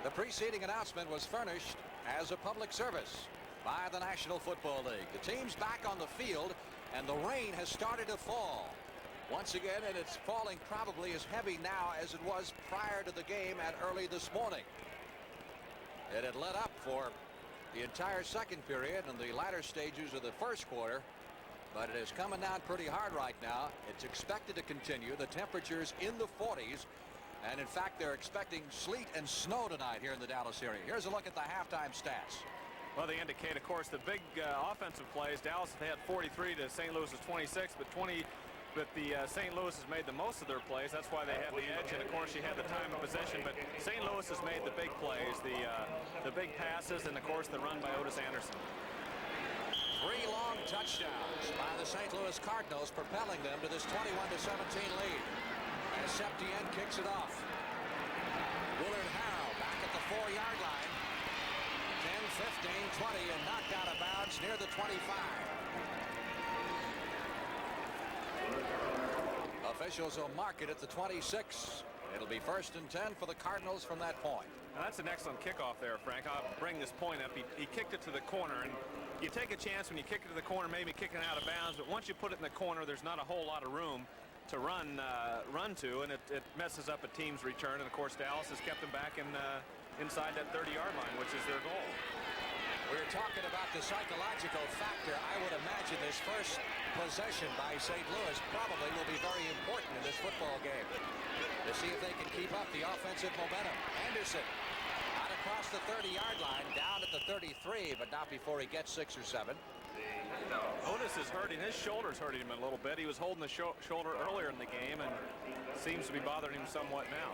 The preceding announcement was furnished as a public service by the National Football League. The team's back on the field, and the rain has started to fall once again, and it's falling probably as heavy now as it was prior to the game and early this morning. It had let up for the entire second period and the latter stages of the first quarter, but it is coming down pretty hard right now. It's expected to continue. The temperatures in the 40s, and in fact they're expecting sleet and snow tonight here in the Dallas area. Here's a look at the halftime stats. Well, they indicate, of course, the big offensive plays. Dallas had 43 to St. Louis's 26, but the St. Louis has made the most of their plays. That's why they have the edge, and of course you had the time of possession. But St. Louis has made the big plays, the big passes, and of course the run by Otis Anderson. 3 long touchdowns by the St. Louis Cardinals, propelling them to this 21-17 lead. As Septien kicks it off. Willard Harrell back at the 4-yard line. 10, 15, 20, and knocked out of bounds near the 25. Officials will mark it at the 26. It'll be 1st and 10 for the Cardinals from that point. Now that's an excellent kickoff there, Frank. I'll bring this point up. He kicked it to the corner, and you take a chance when you kick it to the corner, maybe kicking out of bounds, but once you put it in the corner, there's not a whole lot of room to run to, and it messes up a team's return. And of course Dallas has kept them back inside that 30-yard line, which is their goal. We're talking about the psychological factor. I would imagine this first possession by St. Louis probably will be very important in this football game to see if they can keep up the offensive momentum. Anderson out across the 30-yard line, down at the 33, but not before he gets 6 or 7. Otis is hurting. His shoulder's hurting him a little bit. He was holding the shoulder earlier in the game and seems to be bothering him somewhat now.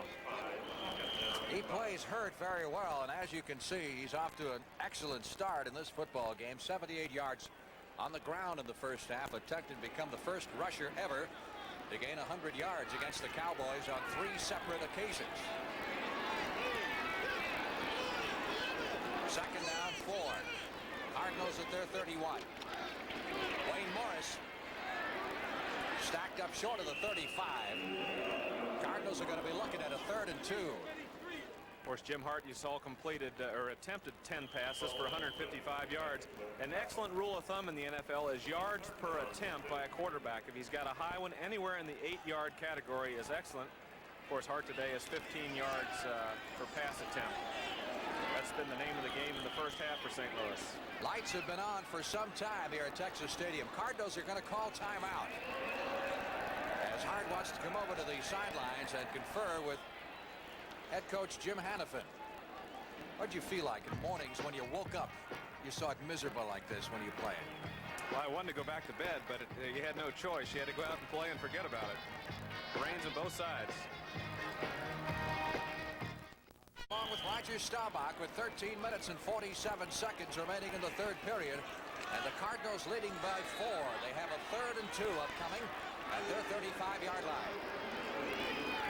He plays hurt very well, and as you can see, he's off to an excellent start in this football game. 78 yards on the ground in the first half, attempted to become the first rusher ever to gain 100 yards against the Cowboys on 3 separate occasions. 2nd down 4. Cardinals at their 31. Wayne Morris stacked up short of the 35. Cardinals are going to be looking at a 3rd and 2. Of course, Jim Hart, you saw, completed or attempted 10 passes for 155 yards. An excellent rule of thumb in the NFL is yards per attempt by a quarterback. If he's got a high one, anywhere in the 8-yard category is excellent. Of course, Hart today is 15 yards per pass attempt. That's been the name of the game in the first half for St. Louis. Lights have been on for some time here at Texas Stadium. Cardinals are going to call timeout as Hart wants to come over to the sidelines and confer with head coach Jim Hannafin. What'd you feel like in mornings when you woke up? You saw it miserable like this when you played. Well, I wanted to go back to bed, but you had no choice. You had to go out and play and forget about it. Rains on both sides. Along with Roger Staubach with 13 minutes and 47 seconds remaining in the 3rd period, and the Cardinals leading by 4. They have a 3rd and 2 upcoming at their 35-yard line.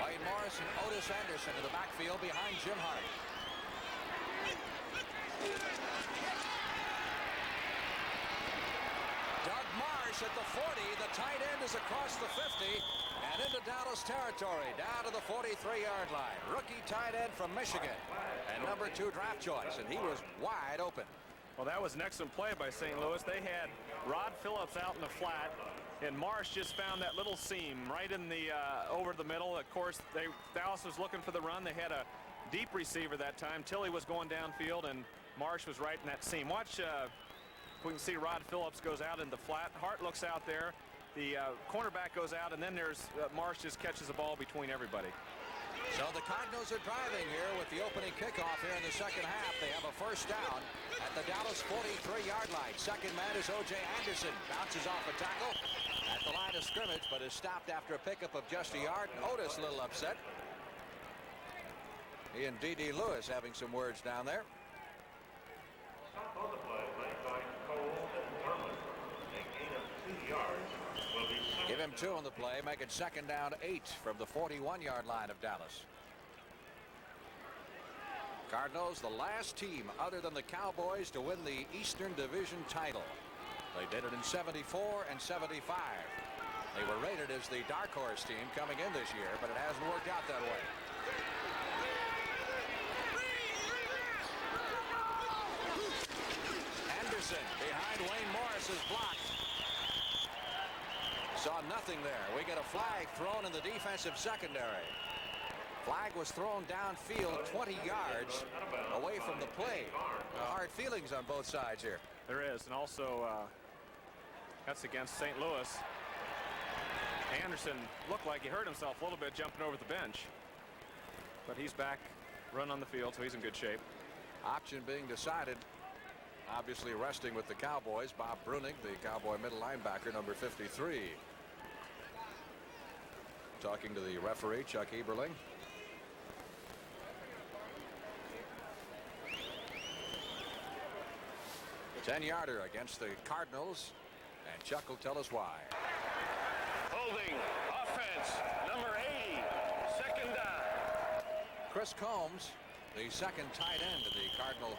Wayne Morris and Otis Anderson in the backfield behind Jim Hart. Doug Marsh at the 40. The tight end is across the 50 and into Dallas territory, down to the 43-yard line. Rookie tight end from Michigan and number 2 draft choice, and he was wide open. Well, that was an excellent play by St. Louis. They had Rod Phillips out in the flat, and Marsh just found that little seam right in the over the middle. Of course, Dallas was looking for the run. They had a deep receiver that time. Tilley was going downfield, and Marsh was right in that seam. Watch, we can see Rod Phillips goes out in the flat. Hart looks out there. The cornerback goes out, and then there's Marsh just catches the ball between everybody. So the Cardinals are driving here with the opening kickoff here in the second half. They have a 1st down at the Dallas 43-yard line. Second man is O.J. Anderson. Bounces off a tackle at the line of scrimmage, but is stopped after a pickup of just a yard. And Otis a little upset. He and D.D. Lewis having some words down there. On the play, made by Cole and Thurman. A gain of 2 yards. Give him 2 on the play, make it 2nd down 8 from the 41-yard line of Dallas. Cardinals, the last team other than the Cowboys to win the Eastern Division title. They did it in 74 and 75. They were rated as the dark horse team coming in this year, but it hasn't worked out that way. is blocked. Saw nothing there. We get a flag thrown in the defensive secondary. Flag was thrown downfield 20 yards away from the play. Hard feelings on both sides here. There is, and also that's against St. Louis. Anderson looked like he hurt himself a little bit jumping over the bench, but he's back running on the field, so he's in good shape. Option being decided. Obviously resting with the Cowboys. Bob Brunig, the Cowboy middle linebacker, number 53. Talking to the referee, Chuck Eberling. A 10-yarder against the Cardinals, and Chuck will tell us why. Holding offense number 80, second down. Chris Combs, the second tight end of the Cardinal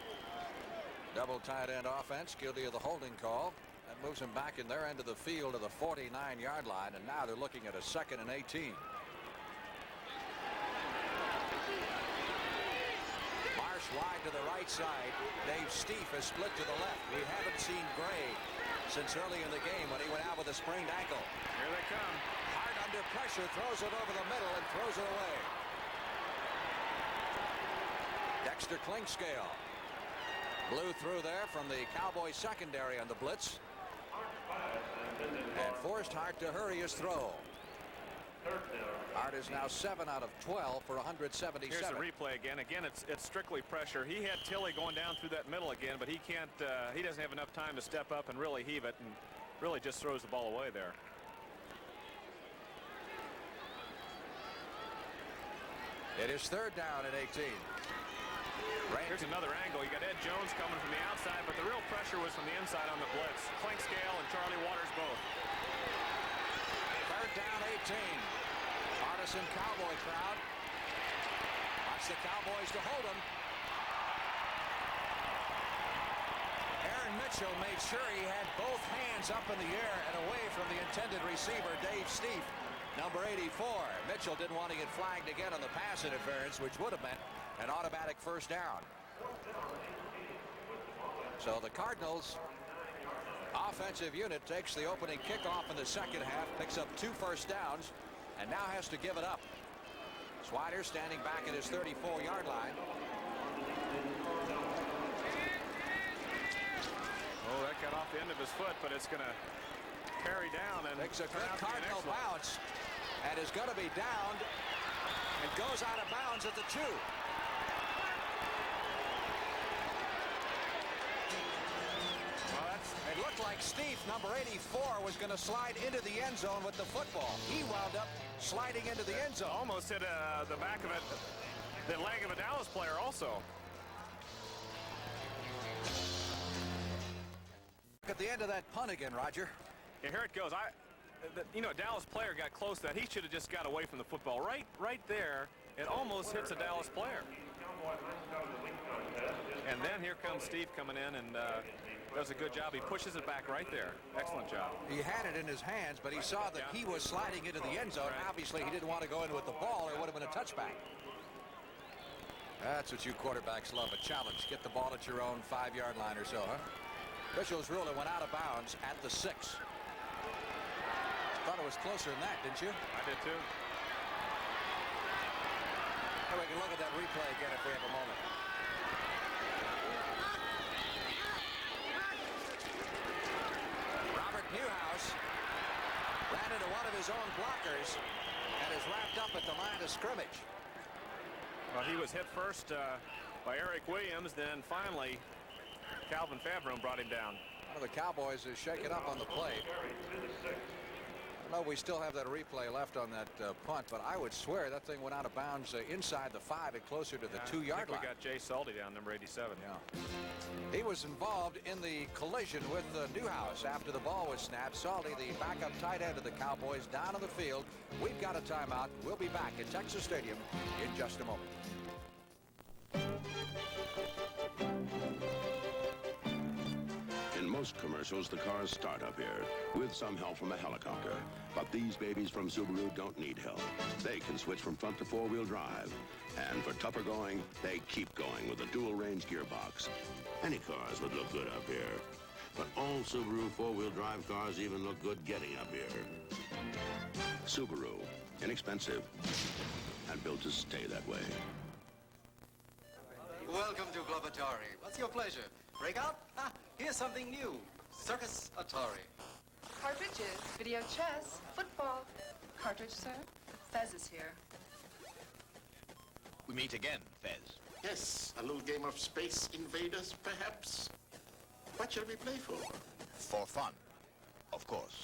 double tight end offense, guilty of the holding call. That moves him back in their end of the field to the 49-yard line, and now they're looking at a 2nd and 18. Marsh wide to the right side. Dave Stieff has split to the left. We haven't seen Gray since early in the game when he went out with a sprained ankle. Here they come. Hart under pressure, throws it over the middle and throws it away. Dexter Klingscale blew through there from the Cowboys secondary on the blitz and forced Hart to hurry his throw. Hart is now 7 out of 12 for 177. Here's the replay again. Again, it's strictly pressure. He had Tilley going down through that middle again, but he can't. He doesn't have enough time to step up and really heave it, and really just throws the ball away there. It is 3rd down at 18. Here's another angle. You got Ed Jones coming from the outside, but the real pressure was from the inside on the blitz. Klingscale and Charlie Waters both. 3rd down, 18. Partisan Cowboy crowd. Watch the Cowboys to hold him. Aaron Mitchell made sure he had both hands up in the air and away from the intended receiver, Dave Stieff, number 84. Mitchell didn't want to get flagged again on the pass interference, which would have meant an automatic 1st down. So the Cardinals offensive unit takes the opening kickoff in the 2nd half, picks up 2 first downs, and now has to give it up. Swider standing back at his 34-yard line. Oh, that got off the end of his foot, but it's going to carry down and makes a good Cardinal bounce and is going to be downed and goes out of bounds at the 2. It looked like Stieff, number 84, was going to slide into the end zone with the football. He wound up sliding into the end zone. Almost hit the back of it, the leg of a Dallas player also. Look at the end of that punt again, Roger. Yeah, here it goes. You know, a Dallas player got close to that. He should have just got away from the football. Right there, it almost hits a Dallas player. And then here comes Stieff coming in and does a good job. He pushes it back right there. Excellent job. He had it in his hands, but he saw that he was sliding into the end zone. Obviously, he didn't want to go in with the ball, or it would have been a touchback. That's what you quarterbacks love, a challenge. Get the ball at your own 5-yard line or so, huh? Officials ruled it went out of bounds at the 6. Thought it was closer than that, didn't you? I did too. Well, we can look at that replay again if we have a moment. Robert Newhouse ran into one of his own blockers and is wrapped up at the line of scrimmage. Well, he was hit first by Eric Williams, then finally Calvin Favron brought him down. One of the Cowboys is shaken up on the play. I know we still have that replay left on that punt, but I would swear that thing went out of bounds inside the 5 and closer to the 2-yard line. We got Jay Salty down, number 87. Yeah. He was involved in the collision with Newhouse after the ball was snapped. Salty, the backup tight end of the Cowboys, down on the field. We've got a timeout. We'll be back at Texas Stadium in just a moment. In most commercials, the cars start up here with some help from a helicopter. But these babies from Subaru don't need help. They can switch from front to four-wheel drive. And for tougher going, they keep going with a dual-range gearbox. Any cars would look good up here. But all Subaru four-wheel drive cars even look good getting up here. Subaru, inexpensive, and built to stay that way. Welcome to Club Atari. What's your pleasure? Breakout? Ah, here's something new. Circus Atari. Cartridges, video chess, football. Cartridge, sir? Fez is here. We meet again, Fez. Yes, a little game of Space Invaders, perhaps? What shall we play for? For fun, of course.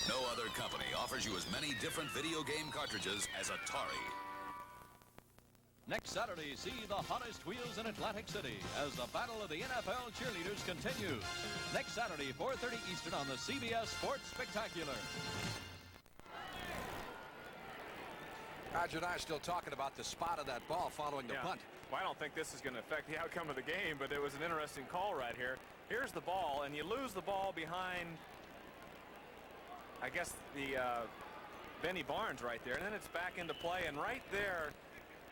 No other company offers you as many different video game cartridges as Atari. Next Saturday, see the hottest wheels in Atlantic City as the battle of the NFL cheerleaders continues. Next Saturday, 4:30 Eastern on the CBS Sports Spectacular. Roger and I are still talking about the spot of that ball following the punt. Well, I don't think this is going to affect the outcome of the game, but it was an interesting call right here. Here's the ball, and you lose the ball behind, I guess, the Benny Barnes right there, and then it's back into play, and right there,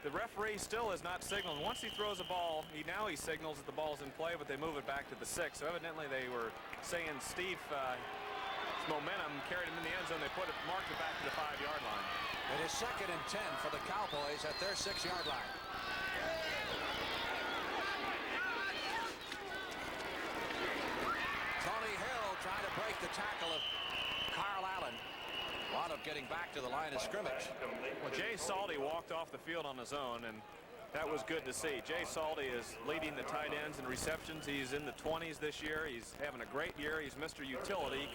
the referee still is not signaling. Once he throws a ball, now he signals that the ball's in play, but they move it back to the 6. So evidently they were saying Steve momentum carried him in the end zone. They marked it back to the 5-yard line. It is 2nd and 10 for the Cowboys at their 6-yard line. Tony Hill trying to break the tackle of Carl Allen. Wound up getting back to the line of scrimmage. Well, Jay Salty walked off the field on his own, and that was good to see. Jay Salty is leading the tight ends in receptions. He's in the 20s this year. He's having a great year. He's Mr. Utility. He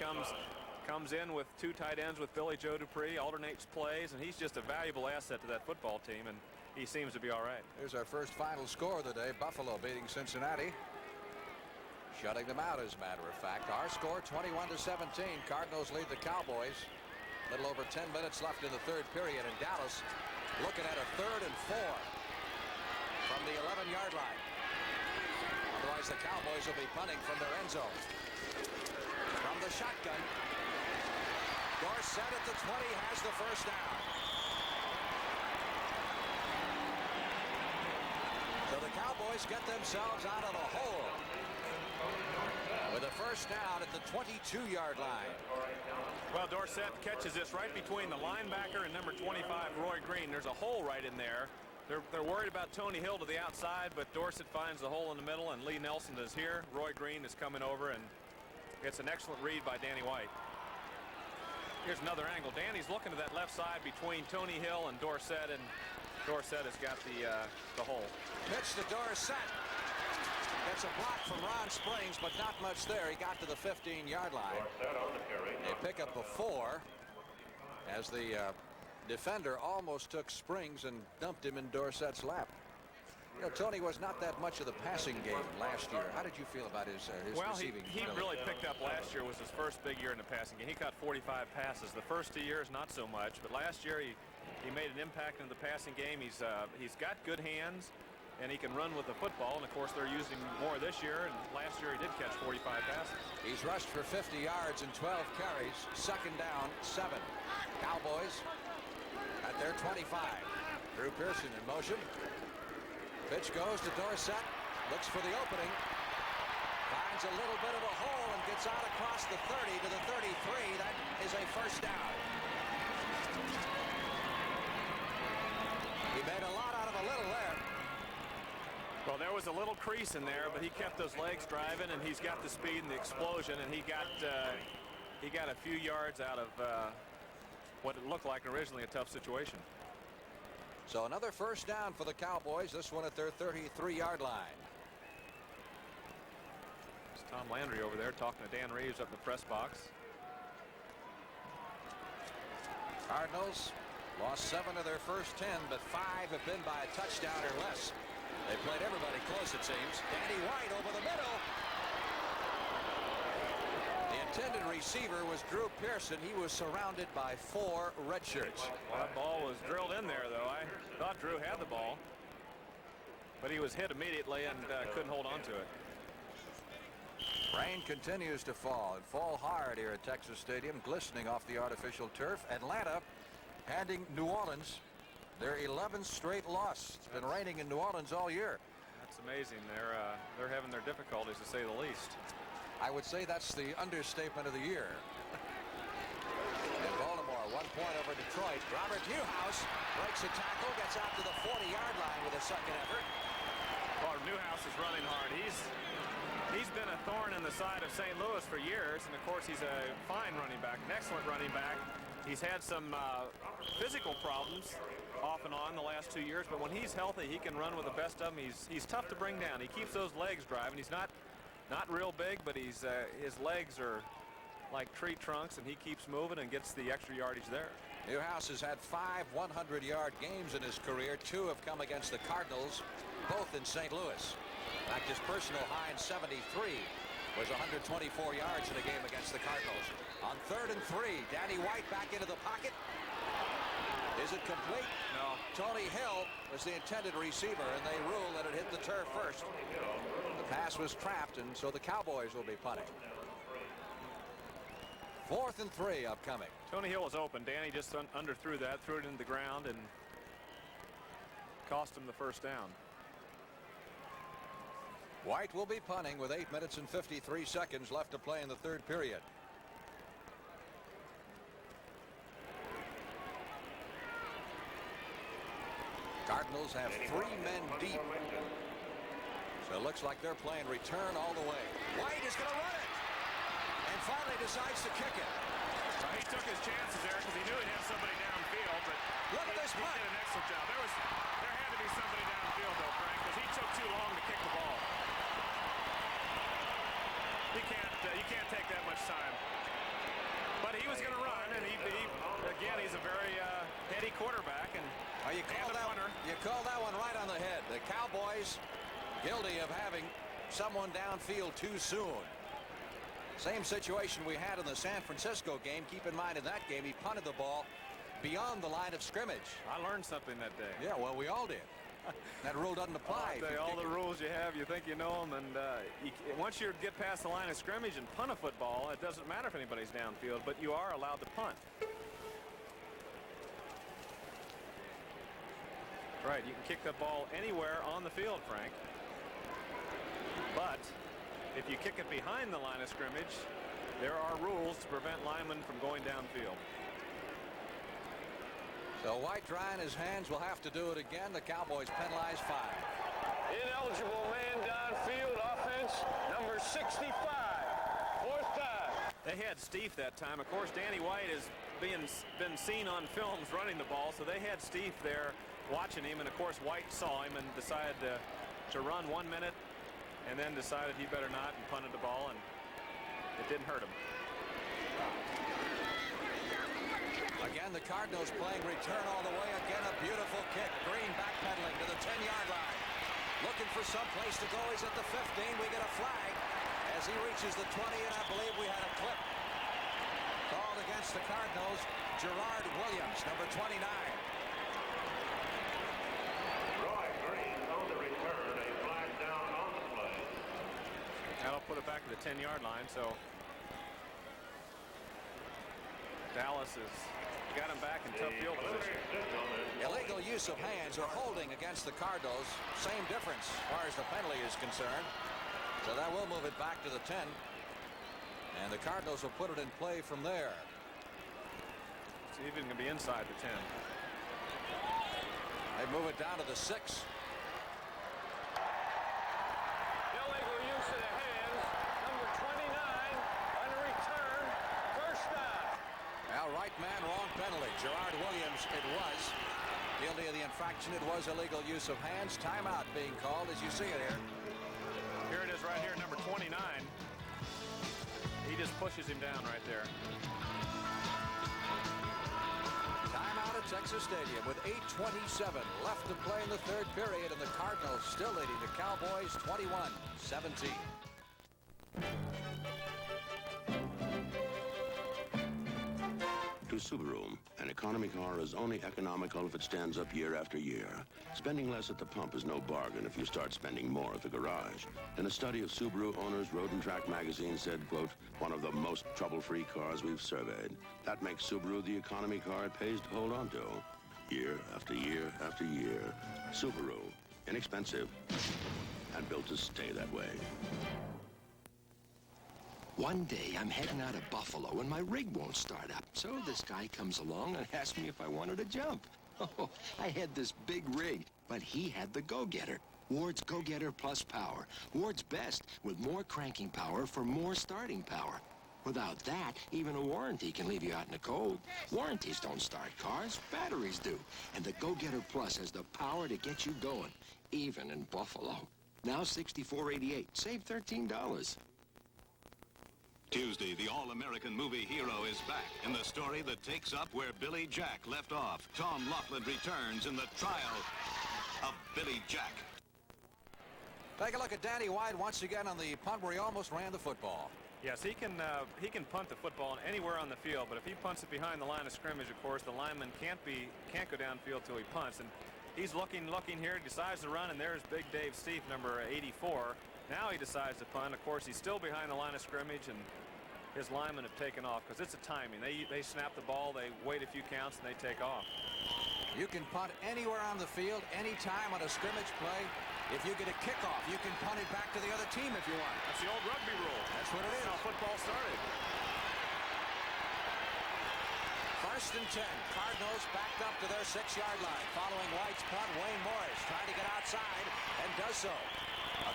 comes in with 2 tight ends with Billy Joe Dupree, alternates plays, and he's just a valuable asset to that football team, and he seems to be all right. Here's our first final score of the day. Buffalo beating Cincinnati. Shutting them out, as a matter of fact. Our score, 21-17. Cardinals lead the Cowboys. A little over 10 minutes left in the 3rd period, and Dallas looking at a 3rd and 4 from the 11-yard line. Otherwise, the Cowboys will be punting from their end zone. From the shotgun, Dorsett at the 20 has the first down. So the Cowboys get themselves out of a hole with a first down at the 22-yard line. Well, Dorsett catches this right between the linebacker and number 25, Roy Green. There's a hole right in there. They're worried about Tony Hill to the outside, but Dorsett finds the hole in the middle, and Lee Nelson is here. Roy Green is coming over, and it's an excellent read by Danny White. Here's another angle. Danny's looking to that left side between Tony Hill and Dorsett, and Dorsett has got the hole. Pitch to Dorsett. Gets a block from Ron Springs, but not much there. He got to the 15-yard line. They pick up a 4 as the defender almost took Springs and dumped him in Dorsett's lap. You know, Tony was not that much of the passing game last year. How did you feel about his receiving? He really picked up last year. Was his first big year in the passing game. He caught 45 passes. The first 2 years, not so much, but last year he made an impact in the passing game. He's got good hands, and he can run with the football, and of course they're using more this year, and last year he did catch 45 passes. He's rushed for 50 yards and 12 carries. 2nd down, 7. Cowboys at their 25. Drew Pearson in motion. Pitch goes to Dorsett. Looks for the opening. Finds a little bit of a hole and gets out across the 30 to the 33. That is a first down. He made a lot out of a little there. Well, there was a little crease in there, but he kept those legs driving, and he's got the speed and the explosion, and he got a few yards out of what it looked like originally a tough situation. So another first down for the Cowboys, this one at their 33-yard line. It's Tom Landry over there talking to Dan Reeves up in the press box. Cardinals lost 7 of their first 10, but 5 have been by a touchdown or less. They played everybody close, it seems. Danny White over the middle. The intended receiver was Drew Pearson. He was surrounded by 4 red shirts. Well, that ball was drilled in there, though. I thought Drew had the ball, but he was hit immediately and couldn't hold on to it. Rain continues to fall and fall hard here at Texas Stadium, glistening off the artificial turf. Atlanta handing New Orleans their 11th straight loss. It's been raining in New Orleans all year. That's amazing. They're having their difficulties, to say the least. I would say that's the understatement of the year. And Baltimore, 1 point over Detroit. Robert Newhouse breaks a tackle, gets out to the 40-yard line with a second effort. Well, Newhouse is running hard. He's been a thorn in the side of St. Louis for years, and of course he's a fine running back, an excellent running back. He's had some physical problems off and on the last 2 years, but when he's healthy, he can run with the best of them. He's tough to bring down. He keeps those legs driving. He's not real big, but his legs are like tree trunks, and he keeps moving and gets the extra yardage there. Newhouse has had 5 100-yard games in his career. 2 have come against the Cardinals, both in St. Louis. In fact, his personal high in '73 was 124 yards in a game against the Cardinals. On 3rd and 3, Danny White back into the pocket. Is it complete? No. Tony Hill was the intended receiver, and they rule that it hit the turf first. The pass was trapped, and so the Cowboys will be punting. 4th and 3 upcoming. Tony Hill was open. Danny just underthrew that, threw it into the ground, and cost him the first down. White will be punting with 8 minutes and 53 seconds left to play in the 3rd period. Cardinals have 3 men deep. So it looks like they're playing return all the way. White is going to run it. And finally decides to kick it. He took his chances there because he knew he'd have somebody downfield, but look at this he punt. did an excellent job. There had to be somebody downfield, though, Frank, because he took too long to kick the ball. You can't take that much time. But he was going to run, and again, he's a very heady quarterback. And you call that one right on the head. The Cowboys guilty of having someone downfield too soon. Same situation we had in the San Francisco game. Keep in mind, in that game, he punted the ball beyond the line of scrimmage. I learned something that day. Yeah, well, we all did. That rule doesn't apply. All the rules you have, you think you know them, and once you get past the line of scrimmage and punt a football, it doesn't matter if anybody's downfield, but you are allowed to punt. Right, you can kick the ball anywhere on the field, Frank. But if you kick it behind the line of scrimmage, there are rules to prevent linemen from going downfield. So White drying his hands will have to do it again. The Cowboys penalize 5. Ineligible man downfield, offense number 65. 4th down. They had Steve that time. Of course, Danny White has been seen on films running the ball, so they had Steve there watching him, and of course White saw him and decided to run 1 minute, and then decided he better not, and punted the ball, and it didn't hurt him. Again, the Cardinals playing return all the way. Again, a beautiful kick. Green backpedaling to the 10-yard line. Looking for some place to go. He's at the 15. We get a flag as he reaches the 20, and I believe we had a clip called against the Cardinals. Gerard Williams, number 29. Roy Green on the return, a flag down on the play. That'll put it back to the 10-yard line, so Dallas has got him back in tough field position. Illegal use of hands or holding against the Cardinals. Same difference as far as the penalty is concerned. So that will move it back to the 10. And the Cardinals will put it in play from there. It's even going to be inside the 10. They move it down to the 6. Illegal use of the hands, number 29, on a return, 1st down. Now, right man, wrong penalty. Gerard Williams, it was. Guilty of the infraction. It was illegal use of hands. Timeout being called as you see it here. Here it is right here, number 29. He just pushes him down right there. Timeout at Texas Stadium with 8:27 left to play in the 3rd period, and the Cardinals still leading the Cowboys 21-17. To Subaru, an economy car is only economical if it stands up year after year. Spending less at the pump is no bargain if you start spending more at the garage. In a study of Subaru owners, Road and Track magazine said, quote, one of the most trouble-free cars we've surveyed. That makes Subaru the economy car it pays to hold on to. Year after year after year. Subaru. Inexpensive. and built to stay that way. One day, I'm heading out of Buffalo, and my rig won't start up. So this guy comes along and asks me if I wanted to jump. Oh, I had this big rig, but he had the Go-Getter. Ward's Go-Getter Plus Power. Ward's best, with more cranking power for more starting power. Without that, even a warranty can leave you out in the cold. Warranties don't start cars, batteries do. And the Go-Getter Plus has the power to get you going, even in Buffalo. Now $64.88. Save $13. Tuesday, the all-American movie hero is back in the story that takes up where Billy Jack left off. Tom Laughlin returns in the trial of Billy Jack. Take a look at Danny White once again on the punt where he almost ran the football. Yes, he can punt the football anywhere on the field, but if he punts it behind the line of scrimmage, of course, the lineman can't go downfield till he punts. And he's looking here, decides to run, and there's Big Dave Steve, number 84. Now he decides to punt. Of course, he's still behind the line of scrimmage, and his linemen have taken off because it's a timing. They snap the ball, they wait a few counts, and they take off. You can punt anywhere on the field, anytime on a scrimmage play. If you get a kickoff, you can punt it back to the other team if you want. That's the old rugby rule. That's what it is. That's how football started. First and 10. Cardinals backed up to their 6-yard line. Following White's punt, Wayne Morris trying to get outside and does so.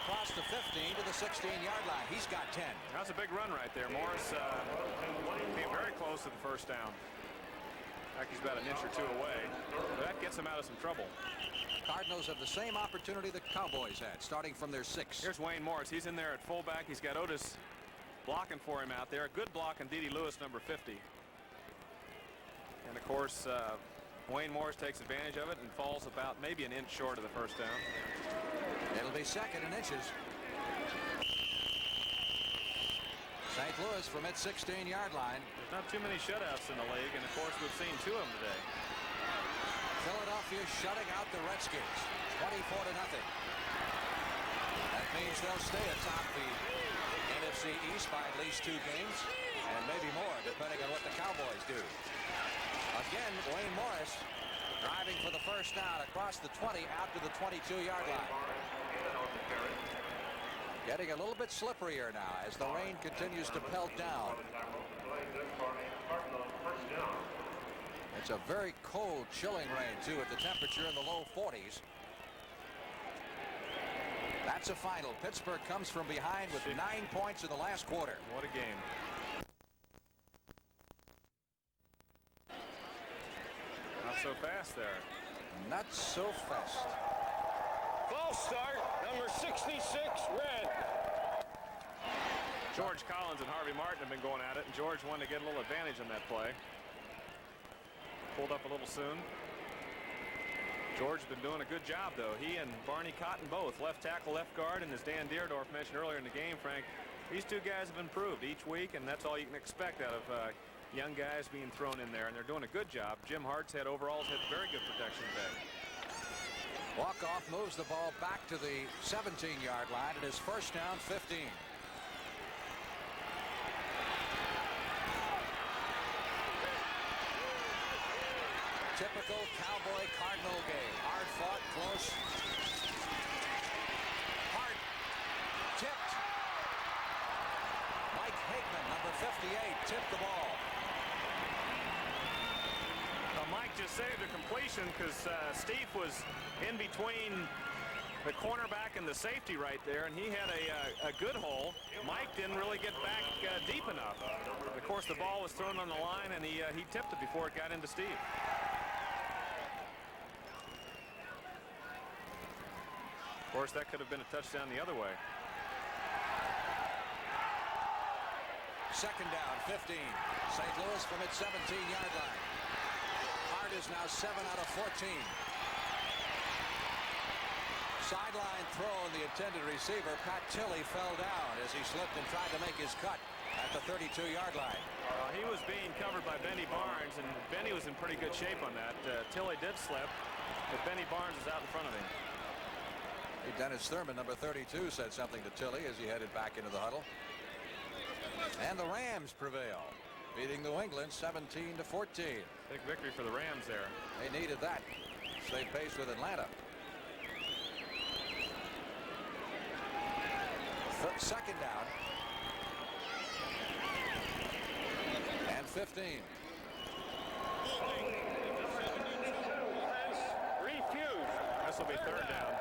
Across the 15 to the 16-yard line. He's got 10. That's a big run right there. Morris came very close to the first down. In fact, he's about an inch or two away. But that gets him out of some trouble. Cardinals have the same opportunity the Cowboys had, starting from their 6. Here's Wayne Morris. He's in there at fullback. He's got Otis blocking for him out there. A good block on D.D. Lewis, number 50. And, of course, Wayne Morris takes advantage of it and falls about maybe an inch short of the first down. It'll be second in inches. St. Louis from its 16-yard line. There's not too many shutouts in the league, and, of course, we've seen 2 of them today. Philadelphia shutting out the Redskins, 24-0. That means they'll stay atop the NFC East by at least 2 games, and maybe more, depending on what the Cowboys do. Again, Wayne Morris driving for the first down across the 20 out to the 22-yard line. Getting a little bit slipperier now as the rain continues to pelt down. It's a very cold, chilling rain, too, at the temperature in the low 40s. That's a final. Pittsburgh comes from behind with 9 points in the last quarter. What a game. Not so fast there. Not so fast. False start, number 66, Red. George Collins and Harvey Martin have been going at it, and George wanted to get a little advantage on that play. Pulled up a little soon. George has been doing a good job, though. He and Barney Cotton both, left tackle, left guard, and as Dan Deerdorf mentioned earlier in the game, Frank, these 2 guys have improved each week, and that's all you can expect out of young guys being thrown in there, and they're doing a good job. Jim Hartshead overall has had very good protection today. Walkoff moves the ball back to the 17-yard line. It is first down, 15. Typical Cowboy Cardinal game. Hard fought, close. Hart tipped. Mike Hageman, number 58, tipped the ball. Mike just saved a completion because Steve was in between the cornerback and the safety right there, and he had a good hole. Mike didn't really get back deep enough. Of course, the ball was thrown on the line, and he tipped it before it got into Steve. Of course, that could have been a touchdown the other way. Second down, 15. St. Louis from its 17-yard line. Hart is now 7 out of 14. Sideline throw, and the intended receiver, Pat Tilley, fell down as he slipped and tried to make his cut at the 32-yard line. He was being covered by Benny Barnes, and Benny was in pretty good shape on that. Tilley did slip, but Benny Barnes is out in front of him. Dennis Thurman, number 32, said something to Tilley as he headed back into the huddle. And the Rams prevail, beating New England 17-14. Big victory for the Rams there. They needed that. Save pace with Atlanta. Second down. And 15. Refused. This will be third down.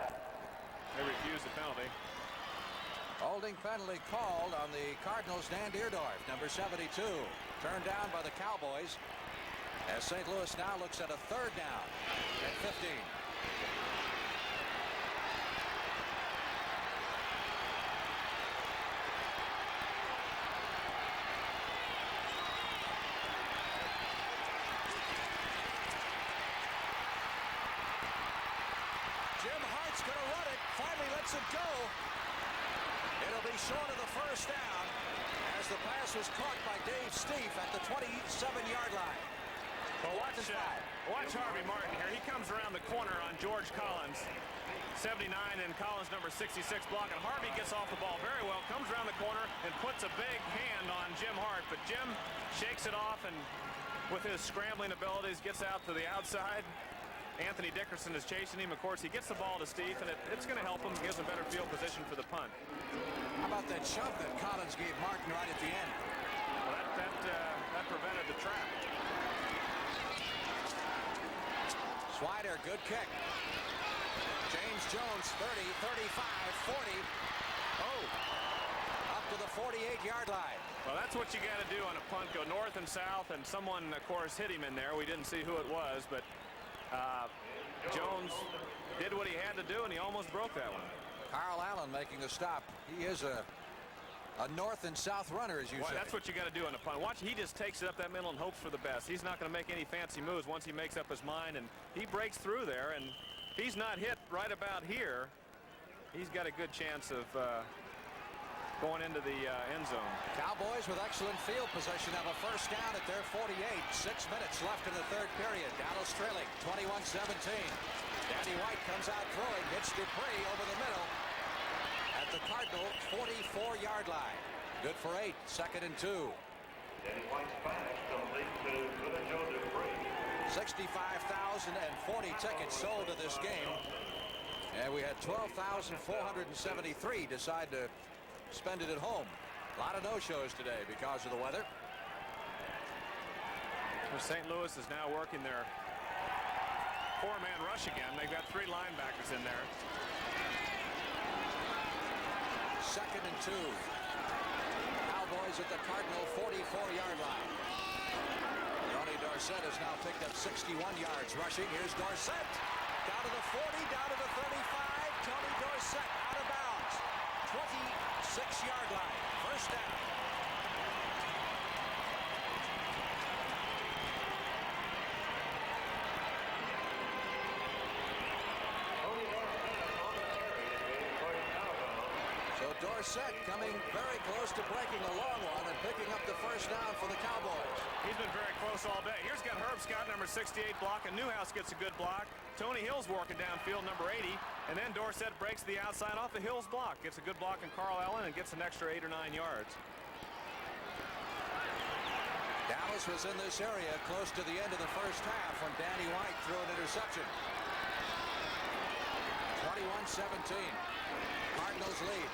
They refuse the penalty. Holding penalty called on the Cardinals' Dan Deerdorf, number 72. Turned down by the Cowboys as St. Louis now looks at a third down at 15. Jim Hart's going to run it. Finally lets it go. It'll be short of the first down as the pass was caught by Dave Steef at the 27-yard line. Well, watch Harvey Martin here. He comes around the corner on George Collins. 79 and Collins number 66 block, and Harvey gets off the ball very well, comes around the corner and puts a big hand on Jim Hart, but Jim shakes it off and with his scrambling abilities gets out to the outside. Anthony Dickerson is chasing him. Of course, he gets the ball to Steve, and it's going to help him, gives him better field position for the punt. How about that shove that Collins gave Martin right at the end? Well, that prevented the trap. Swider, good kick. James Jones, 30, 35, 40. Oh, up to the 48-yard line. Well, that's what you got to do on a punt. Go north and south, and someone, of course, hit him in there. We didn't see who it was, but Jones did what he had to do, and he almost broke that one. Carl Allen making the stop. He is a north and south runner, as you say. That's what you got to do on a punt. Watch, he just takes it up that middle and hopes for the best. He's not going to make any fancy moves once he makes up his mind, and he breaks through there, and he's not hit right about here. He's got a good chance of going into the end zone. Cowboys with excellent field possession have a first down at their 48. 6 minutes left in the third period. Dallas trailing 21-17. Danny White comes out throwing, hits Dupree over the middle at the Cardinal 44-yard line. Good for 8. Second and 2. Danny White's pass complete to Billy Joe Dupree. 65,040 tickets sold to this game, and we had 12,473 decide to spend it at home. A lot of no-shows today because of the weather. St. Louis is now working their four-man rush again. They've got 3 linebackers in there. Second and 2. Cowboys at the Cardinal 44-yard line. Tony Dorsett has now picked up 61 yards rushing. Here's Dorsett. Down to the 40, down to the 35. Tony Dorsett out of bounds. 26-yard line. First down. So Dorsett coming very close to breaking a long one and picking up the first down for the Cowboys. He's been very close all day. Here's got Herb Scott, number 68, block, and Newhouse gets a good block. Tony Hill's working downfield, number 80, and then Dorsett breaks the outside off the Hill's block. Gets a good block in Carl Allen and gets an extra 8 or 9 yards. Dallas was in this area close to the end of the first half when Danny White threw an interception. 21-17. Cardinals lead.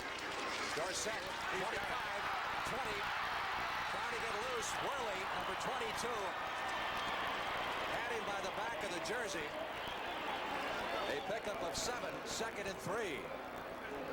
Dorsett, 25, 20. Trying to get loose. Worley, number 22. Had him by the back of the jersey. A pickup of 7, second and 3.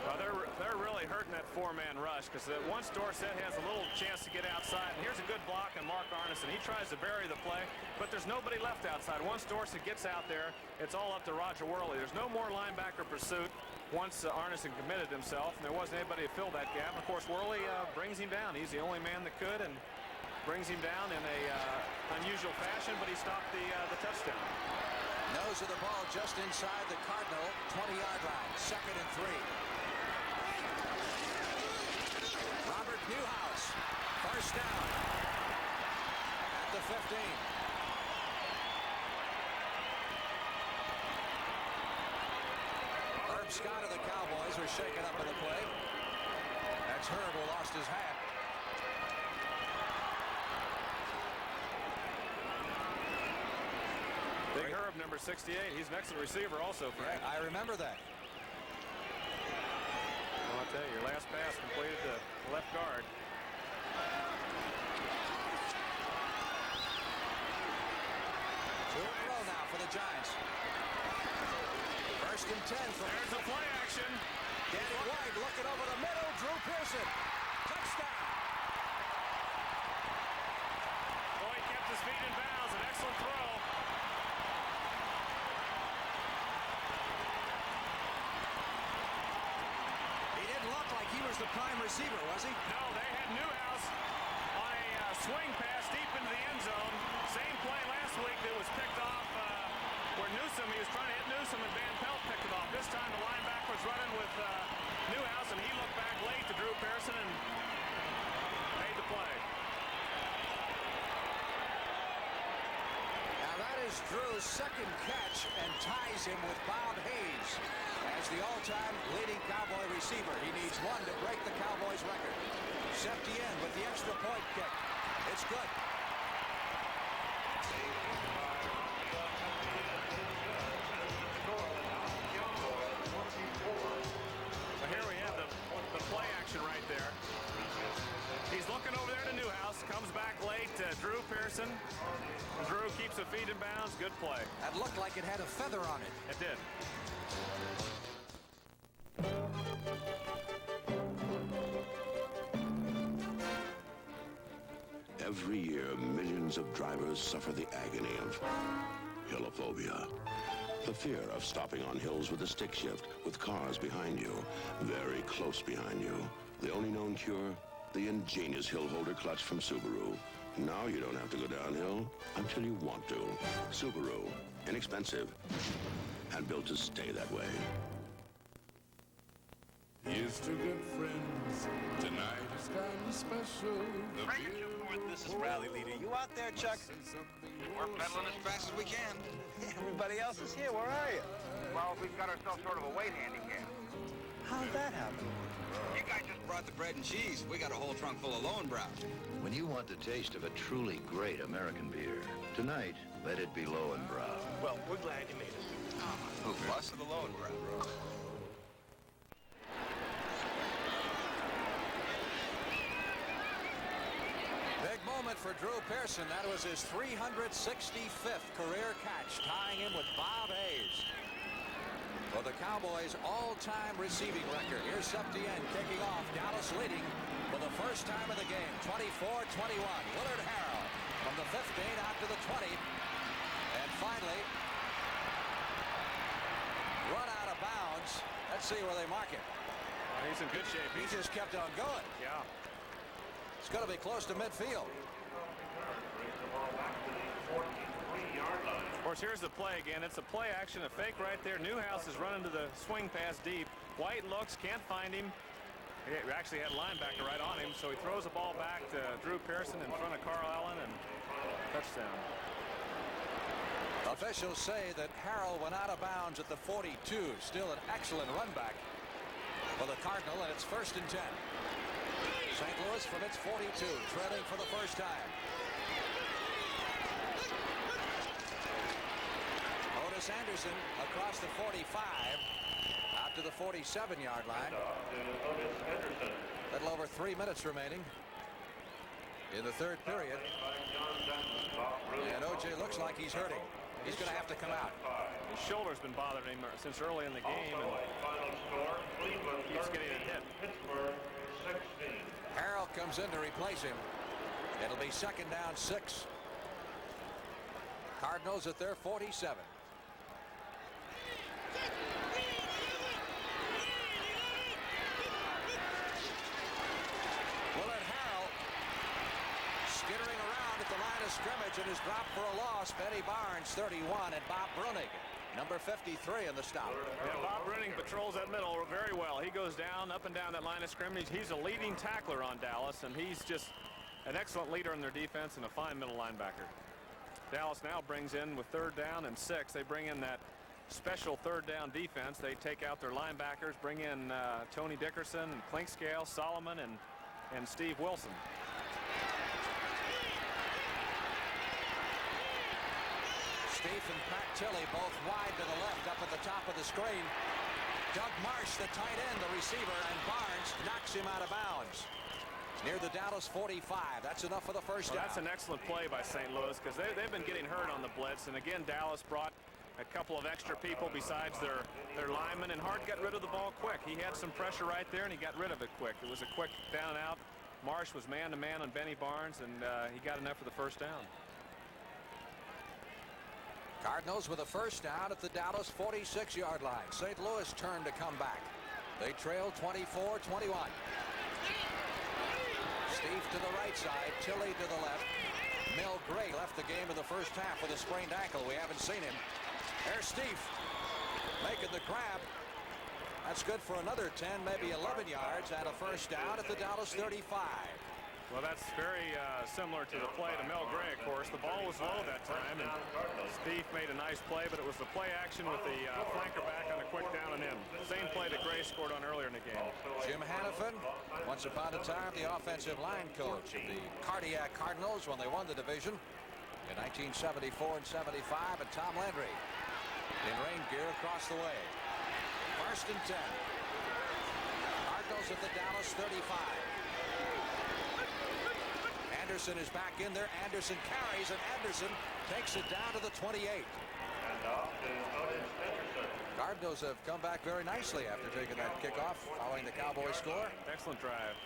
Well, they're really hurting that four-man rush because once Dorsett has a little chance to get outside, and here's a good block on Mark Arneson. He tries to bury the play, but there's nobody left outside. Once Dorsett gets out there, it's all up to Roger Worley. There's no more linebacker pursuit once Arneson committed himself, and there wasn't anybody to fill that gap. And of course, Worley brings him down. He's the only man that could, and brings him down in a unusual fashion, but he stopped the touchdown. Nose of the ball just inside the Cardinal 20-yard line. Second and 3. Robert Newhouse, first down at the 15. Herb Scott of the Cowboys was shaken up in the play. That's Herb who lost his hat. Big Herb, number 68. He's an excellent receiver also. Yeah, I remember that. Well, I'll tell tell you, your last pass completed to left guard. Two in a row now for the Giants. First and 10 from... There's the play action. Danny White looking over the middle. Drew Pearson. Touchdown. Boyd kept his feet in bounds. An excellent throw. He didn't look like he was the prime receiver, was he? No, they had Newhouse on a swing pass deep into the end zone. Same play last week that was picked off where Newsom, he was trying to hit Newsom and Van Pelt picked it off. This time the linebacker was running with Newhouse, and he looked back late to Drew Pearson and made the play. Now that is Drew's second catch and ties him with Bob Hayes as the all-time leading Cowboy receiver. He needs one to break the Cowboys record. Septien with the extra point kick. It's good. So here we have the play action right there. He's looking over there to Newhouse. Comes back late to Drew Pearson. Drew keeps the feet in bounds. Good play. That looked like it had a feather on it. It did. Every year, millions of drivers suffer the agony of hillophobia. The fear of stopping on hills with a stick shift, with cars behind you, very close behind you. The only known cure? The ingenious hill holder clutch from Subaru. Now you don't have to go downhill until you want to. Subaru, inexpensive, and built to stay that way. Here's to good friends. Tonight is kind of special. This is Rally Leader. You out there, Chuck? We're pedaling as fast as we can. Everybody else is here. Where are you? Well, we've got ourselves sort of a weight handicap. How'd that happen? You guys just brought the bread and cheese. We got a whole trunk full of Lowenbrow. When you want the taste of a truly great American beer, tonight, let it be Lowenbrow. Well, we're glad you made it. Who, us or the Lowenbrow? Big moment for Drew Pearson. That was his 365th career catch, tying him with Bob Hayes for the Cowboys' all-time receiving record. Here's Septien kicking off. Dallas leading for the first time of the game, 24-21. Willard Harrell from the 15 out to the 20. And finally, run out of bounds. Let's see where they mark it. He's in good shape. He just kept on going. Yeah. It's going to be close to midfield. Of course, here's the play again. It's a play action, a fake right there. Newhouse is running to the swing pass deep. White looks, can't find him. He actually had a linebacker right on him, so he throws the ball back to Drew Pearson in front of Carl Allen, and touchdown. Officials say that Harrell went out of bounds at the 42. Still an excellent run back for the Cardinal, and it's first and 10. St. Louis from its 42, trailing for the first time. Otis Anderson across the 45, out to the 47-yard line. Little over 3 minutes remaining in the third period. And O.J. looks like he's hurting. He's going to have to come out. His shoulder's been bothering him since early in the game, and keeps getting a hit. Harrell comes in to replace him. It'll be second down 6. Cardinals at their 47. Willard Harrell skittering around at the line of scrimmage and is dropped for a loss. Benny Barnes 31 and Bob Brunig number 53 in the stop. Yeah, Bob Brunig patrols that middle very well. He goes down, up and down that line of scrimmage. He's a leading tackler on Dallas, and he's just an excellent leader in their defense and a fine middle linebacker. Dallas now brings in, with third down and 6, they bring in that special third down defense. They take out their linebackers, bring in Tony Dickerson, Clinkscale, Solomon, and Steve Wilson. Steve and Pat Tilley both wide to the left up at the top of the screen. Doug Marsh, the tight end, the receiver, and Barnes knocks him out of bounds. Near the Dallas 45. That's enough for the first down. That's an excellent play by St. Louis because they've been getting hurt on the blitz. And again, Dallas brought a couple of extra people besides their linemen, and Hart got rid of the ball quick. He had some pressure right there, and he got rid of it quick. It was a quick down and out. Marsh was man-to-man on Benny Barnes, and he got enough for the first down. Cardinals with a first down at the Dallas 46-yard line. St. Louis turned to come back. They trail 24-21. Steve to the right side, Tilley to the left. Mel Gray left the game in the first half with a sprained ankle. We haven't seen him. There's Steve making the grab. That's good for another 10, maybe 11 yards, and a first down at the Dallas 35. Well, that's very similar to the play to Mel Gray, of course. The ball was low that time, and Steve made a nice play, but it was the play action with the flanker back on a quick down and in. Same play that Gray scored on earlier in the game. Jim Hannafin, once upon a time the offensive line coach of the Cardiac Cardinals when they won the division in 1974 and 75, and Tom Landry in rain gear across the way. First and 10. Cardinals at the Dallas 35. Anderson is back in there. Anderson carries, and Anderson takes it down to the 28. Cardinals have come back very nicely after taking that kickoff following the Cowboys score. Excellent drive.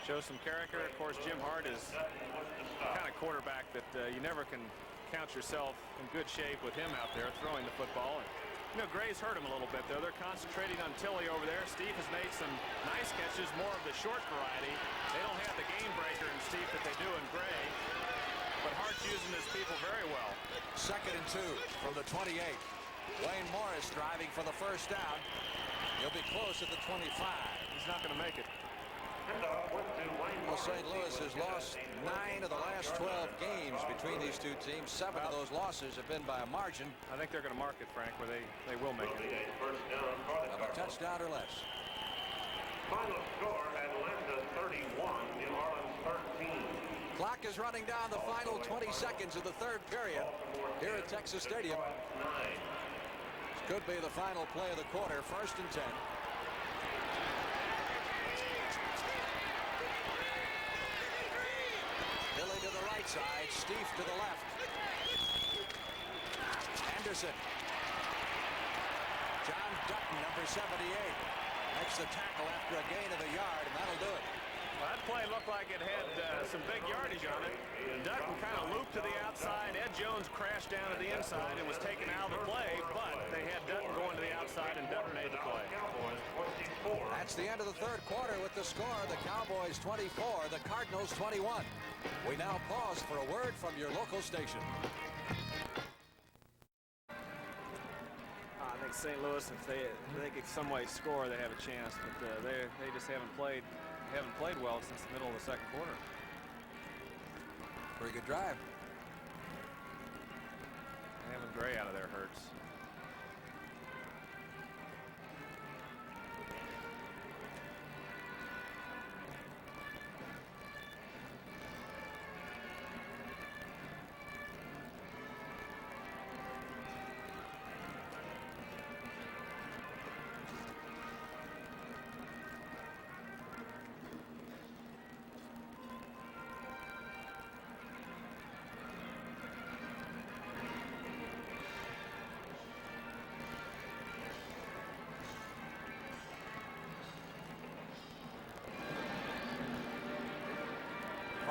Shows some character. Of course, Jim Hart is the kind of quarterback that you never can count yourself in good shape with him out there throwing the football. And, you know, Gray's hurt him a little bit, though. They're concentrating on Tilley over there. Steve has made some nice catches, more of the short variety. They don't have the game breaker in Steve that they do in Gray, but Hart's using his people very well. Second and 2 from the 28. Wayne Morris driving for the first down. He'll be close at the 25. He's not going to make it. Well, St. Louis has lost 9 of the last 12 games between these two teams. 7 of those losses have been by a margin. I think they're going to mark it, Frank, where they will make it. Of a touchdown or less. Final score, Atlanta 31, New Orleans 13. Clock is running down the final 20 seconds of the third period here at Texas Stadium. This could be the final play of the quarter. First and 10. Billy to the right side, Steve to the left. Anderson. John Dutton, number 78, makes the tackle after a gain of a yard, and that'll do it. Well, that play looked like it had some big yardage on it. Dutton kind of looped to the outside. Ed Jones crashed down to the inside and was taken out of the play, but they had Dutton going to the outside, and Dutton made the play. That's the end of the third quarter with the score. The Cowboys 24, the Cardinals 21. We now pause for a word from your local station. I think St. Louis, if they could some way score, they have a chance, but they just haven't played well since the middle of the second quarter. Pretty good drive. Having Gray out of there hurts.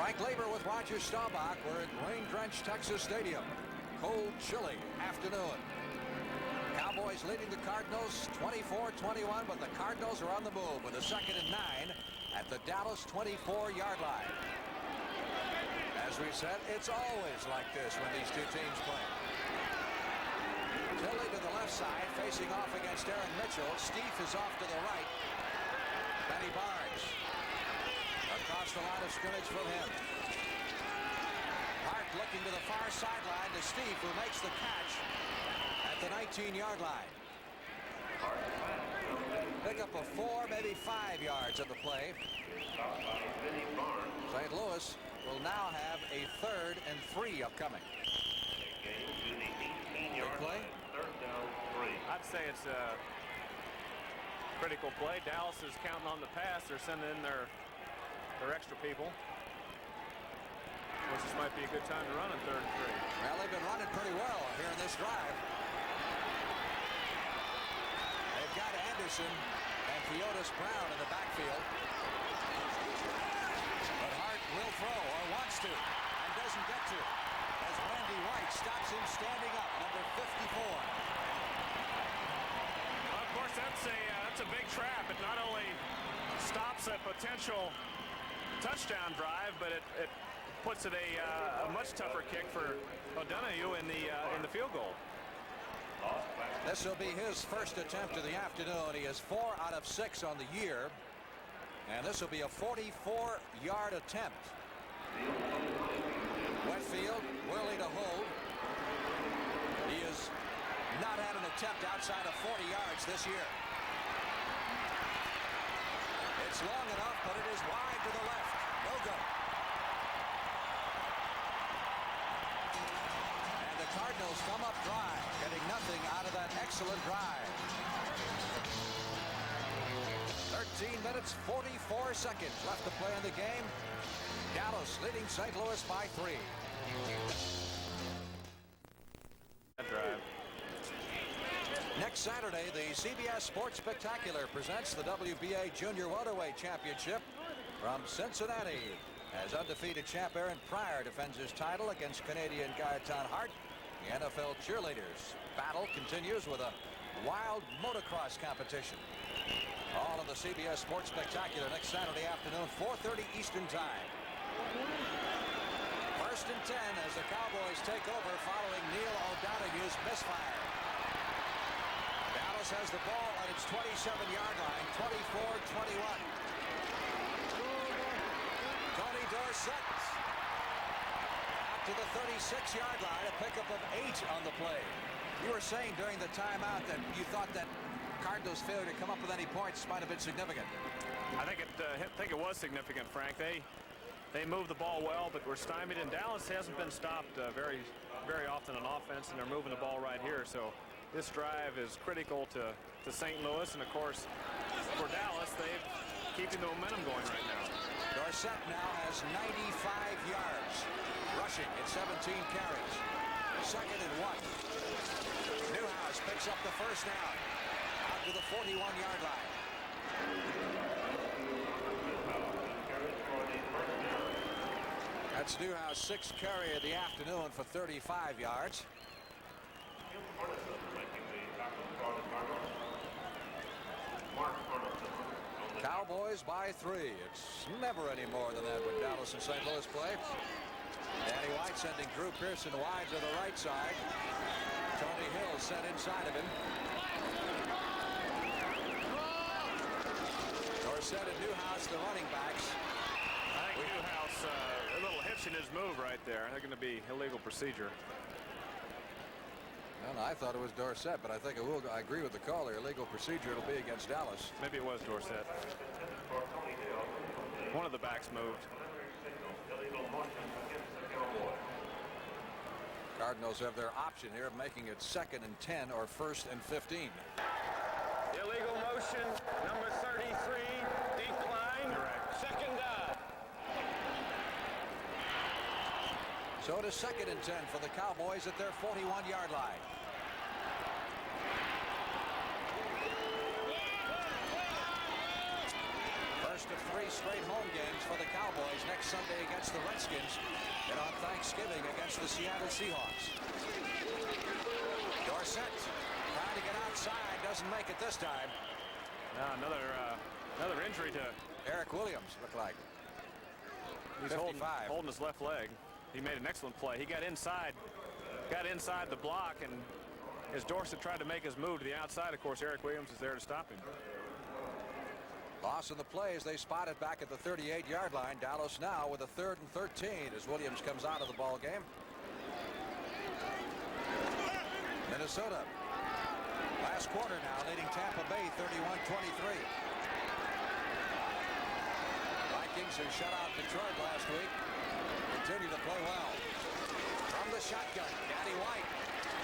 Frank Labor with Roger Staubach. We're at rain-drenched Texas Stadium. Cold, chilly afternoon. Cowboys leading the Cardinals 24-21, but the Cardinals are on the move with a 2nd and 9 at the Dallas 24-yard line. As we said, it's always like this when these two teams play. Tilley to the left side, facing off against Aaron Mitchell. Steve is off to the right. Benny Barnes across the line of scrimmage from him. Hart looking to the far sideline to Steve, who makes the catch at the 19-yard line. Pick up a 4, maybe 5 yards on the play. St. Louis will now have a 3rd and 3 upcoming. Big play. I'd say it's critical play. Dallas is counting on the pass. They're sending in their extra people. Which this might be a good time to run in 3rd and 3. Well, they've been running pretty well here in this drive. They've got Anderson and Theodis Brown in the backfield. But Hart will throw, or wants to, and doesn't get to, as Randy White stops him standing up, number 54. Well, of course, that's a big trap. It not only stops a potential touchdown drive, but it puts it a much tougher kick for O'Donoghue in the field goal. This will be his first attempt of the afternoon. He is 4 out of 6 on the year, and this will be a 44-yard attempt. Wetfield, Worley to hold. He has not had an attempt outside of 40 yards this year. It's long enough, but it is wide to the left. No good. And the Cardinals come up dry, getting nothing out of that excellent drive. 13 minutes, 44 seconds left to play in the game. Dallas leading St. Louis by 3. Drive. Next Saturday, the CBS Sports Spectacular presents the WBA Junior Welterweight Championship from Cincinnati. As undefeated champ Aaron Pryor defends his title against Canadian Gaetan Hart. The NFL cheerleaders battle continues with a wild motocross competition. All of the CBS Sports Spectacular next Saturday afternoon, 4:30 Eastern Time. 1st and 10 as the Cowboys take over following Neil O'Donoghue's misfire. Dallas has the ball on its 27-yard line, 24-21. Tony Dorsett out to the 36-yard line, a pickup of 8 on the play. You were saying during the timeout that you thought that Cardinals' failure to come up with any points might have been significant. I think it was significant, Frank. They moved the ball well, but were stymied, and Dallas hasn't been stopped very often on offense, and they're moving the ball right here. So this drive is critical to St. Louis, and of course for Dallas, they're keeping the momentum going right now. Dorsett now has 95 yards rushing at 17 carries. 2nd and 1. Newhouse picks up the first down out to the 41-yard line. That's Newhouse 6th carry of the afternoon for 35 yards. Cowboys by 3. It's never any more than that when Dallas and St. Louis play. Danny White sending Drew Pearson wide to the right side. Tony Hill set inside of him. Dorsett and Newhouse, the running backs. I think Newhouse, a little hitch in his move right there. They're going to be illegal procedure. Well, I thought it was Dorsett, but I think I agree with the caller. Illegal procedure, it'll be against Dallas. Maybe it was Dorsett. One of the backs moved. Cardinals have their option here of making it 2nd and 10 or 1st and 15. Illegal motion, number 33, decline. Correct. 2nd down. So it is 2nd and 10 for the Cowboys at their 41-yard line. First of 3 straight home games for the Cowboys next Sunday against the Redskins and on Thanksgiving against the Seattle Seahawks. Dorsett trying to get outside, doesn't make it this time. Now another injury to Eric Williams, looked like. He's holding his left leg. He made an excellent play. He got inside the block, and as Dorsett tried to make his move to the outside, of course, Eric Williams is there to stop him. Loss in the play as they spot it back at the 38-yard line. Dallas now with a 3rd and 13 as Williams comes out of the ball game. Minnesota last quarter now leading Tampa Bay 31-23. Vikings who shut out Detroit last week continue to play well. From the shotgun, Danny White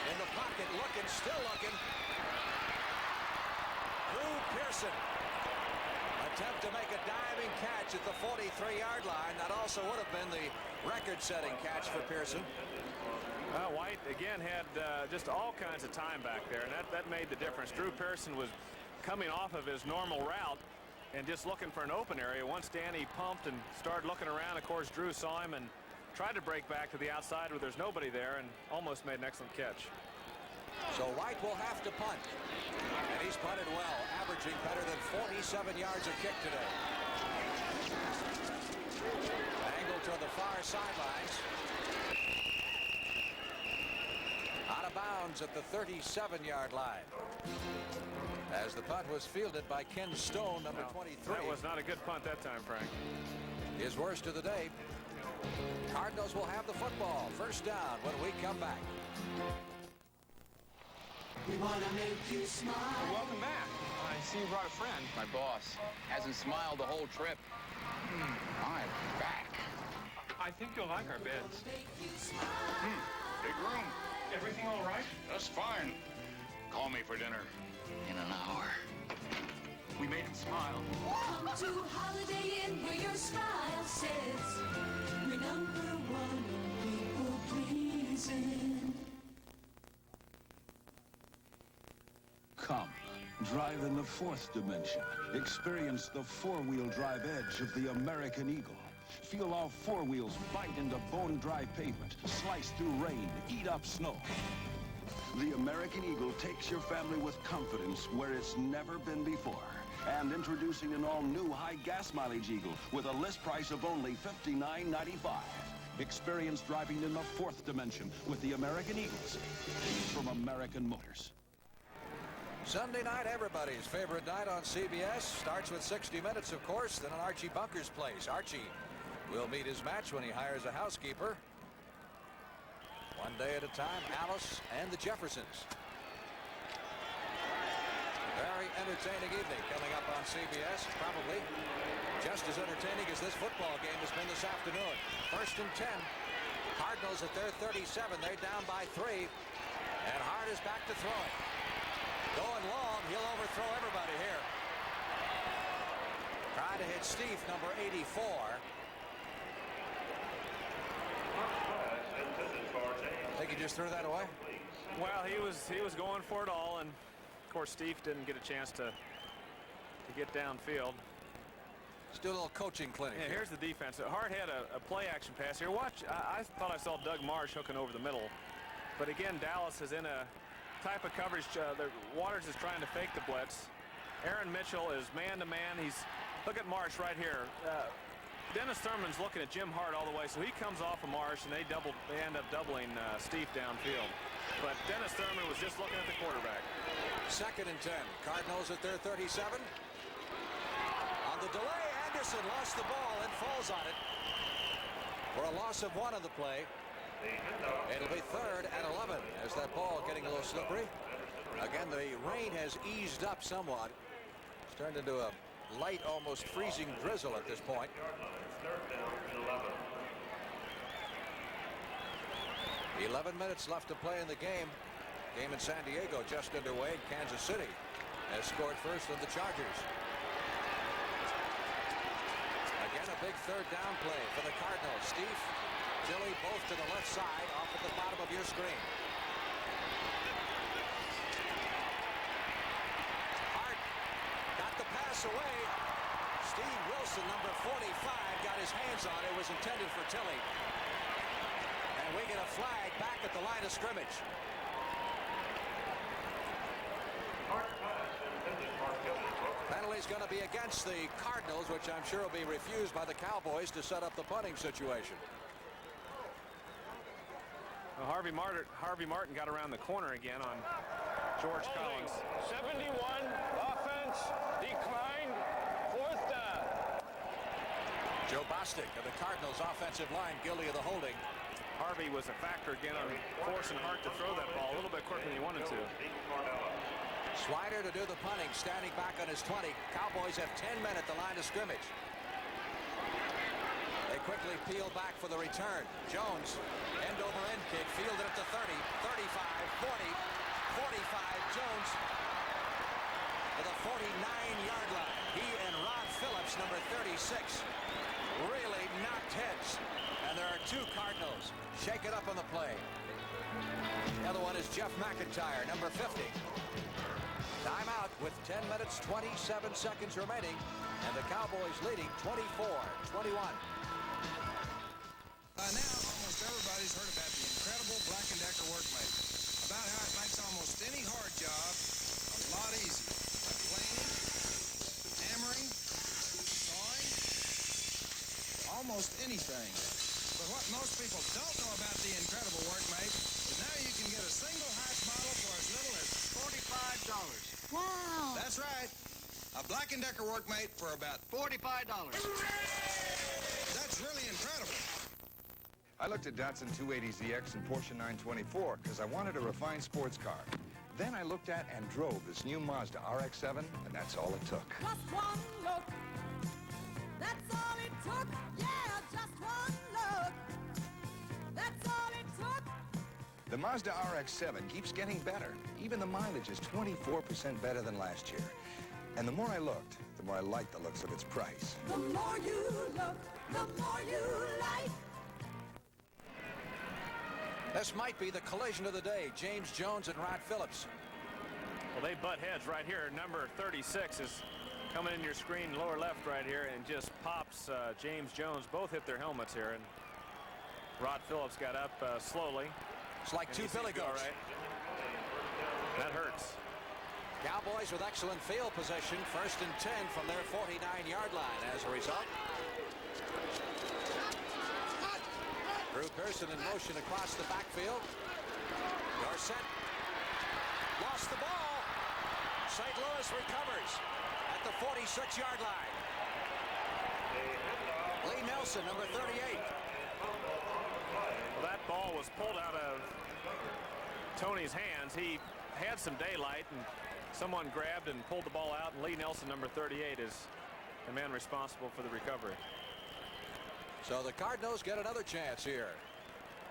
in the pocket, still looking. Drew Pearson Pearson. Attempt to make a diving catch at the 43-yard line. That also would have been the record-setting catch for Pearson. White again had just all kinds of time back there, and that made the difference. Drew Pearson was coming off of his normal route and just looking for an open area. Once Danny pumped and started looking around, of course, Drew saw him and tried to break back to the outside where there's nobody there and almost made an excellent catch. So White will have to punt. And he's punted well, averaging better than 47 yards a kick today. Angle to the far sidelines. Out of bounds at the 37-yard line. As the punt was fielded by Ken Stone, number 23. That was not a good punt that time, Frank. His worst of the day. Cardinals will have the football. First down when we come back. We want to make you smile. Welcome back. I see you brought a friend. My boss hasn't smiled the whole trip. I'm back. I think you'll like our beds. Big room. Everything all right? Just fine. Call me for dinner in an hour. We made him smile. Come to Holiday Inn where your style says we're number one people pleasing. Come, drive in the fourth dimension. Experience the four-wheel drive edge of the American Eagle. Feel our four wheels bite into bone-dry pavement, slice through rain, eat up snow. The American Eagle takes your family with confidence where it's never been before. And introducing an all-new high gas mileage Eagle with a list price of only $59.95. Experience driving in the fourth dimension with the American Eagles from American Motors. Sunday night, everybody's favorite night on CBS. Starts with 60 Minutes, of course, then in Archie Bunker's place. Archie will meet his match when he hires a housekeeper. One day at a time, Alice and the Jeffersons. Very entertaining evening coming up on CBS. Probably just as entertaining as this football game has been this afternoon. First and 10. Cardinals at their 37. They're down by 3. And Hart is back to throw it. Going long, he'll overthrow everybody here. Trying to hit Steve, number 84. I think he just threw that away. Well, he was going for it all, and of course Steve didn't get a chance to get downfield. Let's do a little coaching clinic. Yeah, here's the defense. Hart had a play action pass here. Watch, I thought I saw Doug Marsh hooking over the middle, but again Dallas is in a type of coverage. Waters is trying to fake the blitz. Aaron Mitchell is man-to-man. Look at Marsh right here. Dennis Thurman's looking at Jim Hart all the way, so he comes off of Marsh, and they end up doubling Steve downfield. But Dennis Thurman was just looking at the quarterback. Second and 10. Cardinals at their 37. On the delay, Anderson lost the ball and falls on it for a loss of 1 on the play. It'll be third and 11 as that ball getting a little slippery. Again, the rain has eased up somewhat. It's turned into a light, almost freezing drizzle at this point. 11 minutes left to play in the game. Game in San Diego just underway. Kansas City has scored first on the Chargers. Again, a big third down play for the Cardinals. Steve, Tilly, both to the left side off at the bottom of your screen. Hart got the pass away. Steve Wilson, number 45, got his hands on it. It was intended for Tilly. And we get a flag back at the line of scrimmage. Penalty's going to be against the Cardinals, which I'm sure will be refused by the Cowboys to set up the punting situation. Well, Harvey Martin got around the corner again on George Collins. 71, offense declined, 4th down. Joe Bostic of the Cardinals offensive line guilty of the holding. Harvey was a factor again on forcing Hart to throw that ball a little bit quicker than he wanted to. Swider to do the punting, standing back on his 20. Cowboys have 10 men at the line of scrimmage. They quickly peel back for the return. Jones, end-over-end kick, fielded at the 30, 35, 40, 45. Jones with a 49-yard 40-yard line. He and Rod Phillips, number 36, really knocked heads. And there are two Cardinals. Shake it up on the play. The other one is Jeff McIntyre, number 50. Timeout with 10 minutes, 27 seconds remaining. And the Cowboys leading 24-21. By now, almost everybody's heard about the incredible Black & Decker workmate. About how it makes almost any hard job a lot easier. Like planing, hammering, sawing, almost anything. But what most people don't know about the incredible workmate is now you can get a single hatch model for as little as $45. Wow. That's right. A Black & Decker workmate for about $45. That's really incredible. I looked at Datsun 280ZX and Porsche 924 because I wanted a refined sports car. Then I looked at and drove this new Mazda RX-7, and that's all it took. Just one look. That's all it took. Yeah, just one look. That's all it took. The Mazda RX-7 keeps getting better. Even the mileage is 24% better than last year. And the more I looked, the more I liked the looks of its price. The more you look, the more you like. This might be the collision of the day. James Jones and Rod Phillips. Well, they butt heads right here. Number 36 is coming in your screen lower left right here and just pops James Jones. Both hit their helmets here, and Rod Phillips got up slowly. It's like two billy goats. All right. That hurts. Cowboys with excellent field position. 1st and 10 from their 49-yard line as a result. Drew Pearson in motion across the backfield. Dorsett lost the ball. St. Louis recovers at the 46-yard line. Lee Nelson, number 38. Well, that ball was pulled out of Tony's hands. He had some daylight, and someone grabbed and pulled the ball out, and Lee Nelson, number 38, is the man responsible for the recovery. So the Cardinals get another chance here.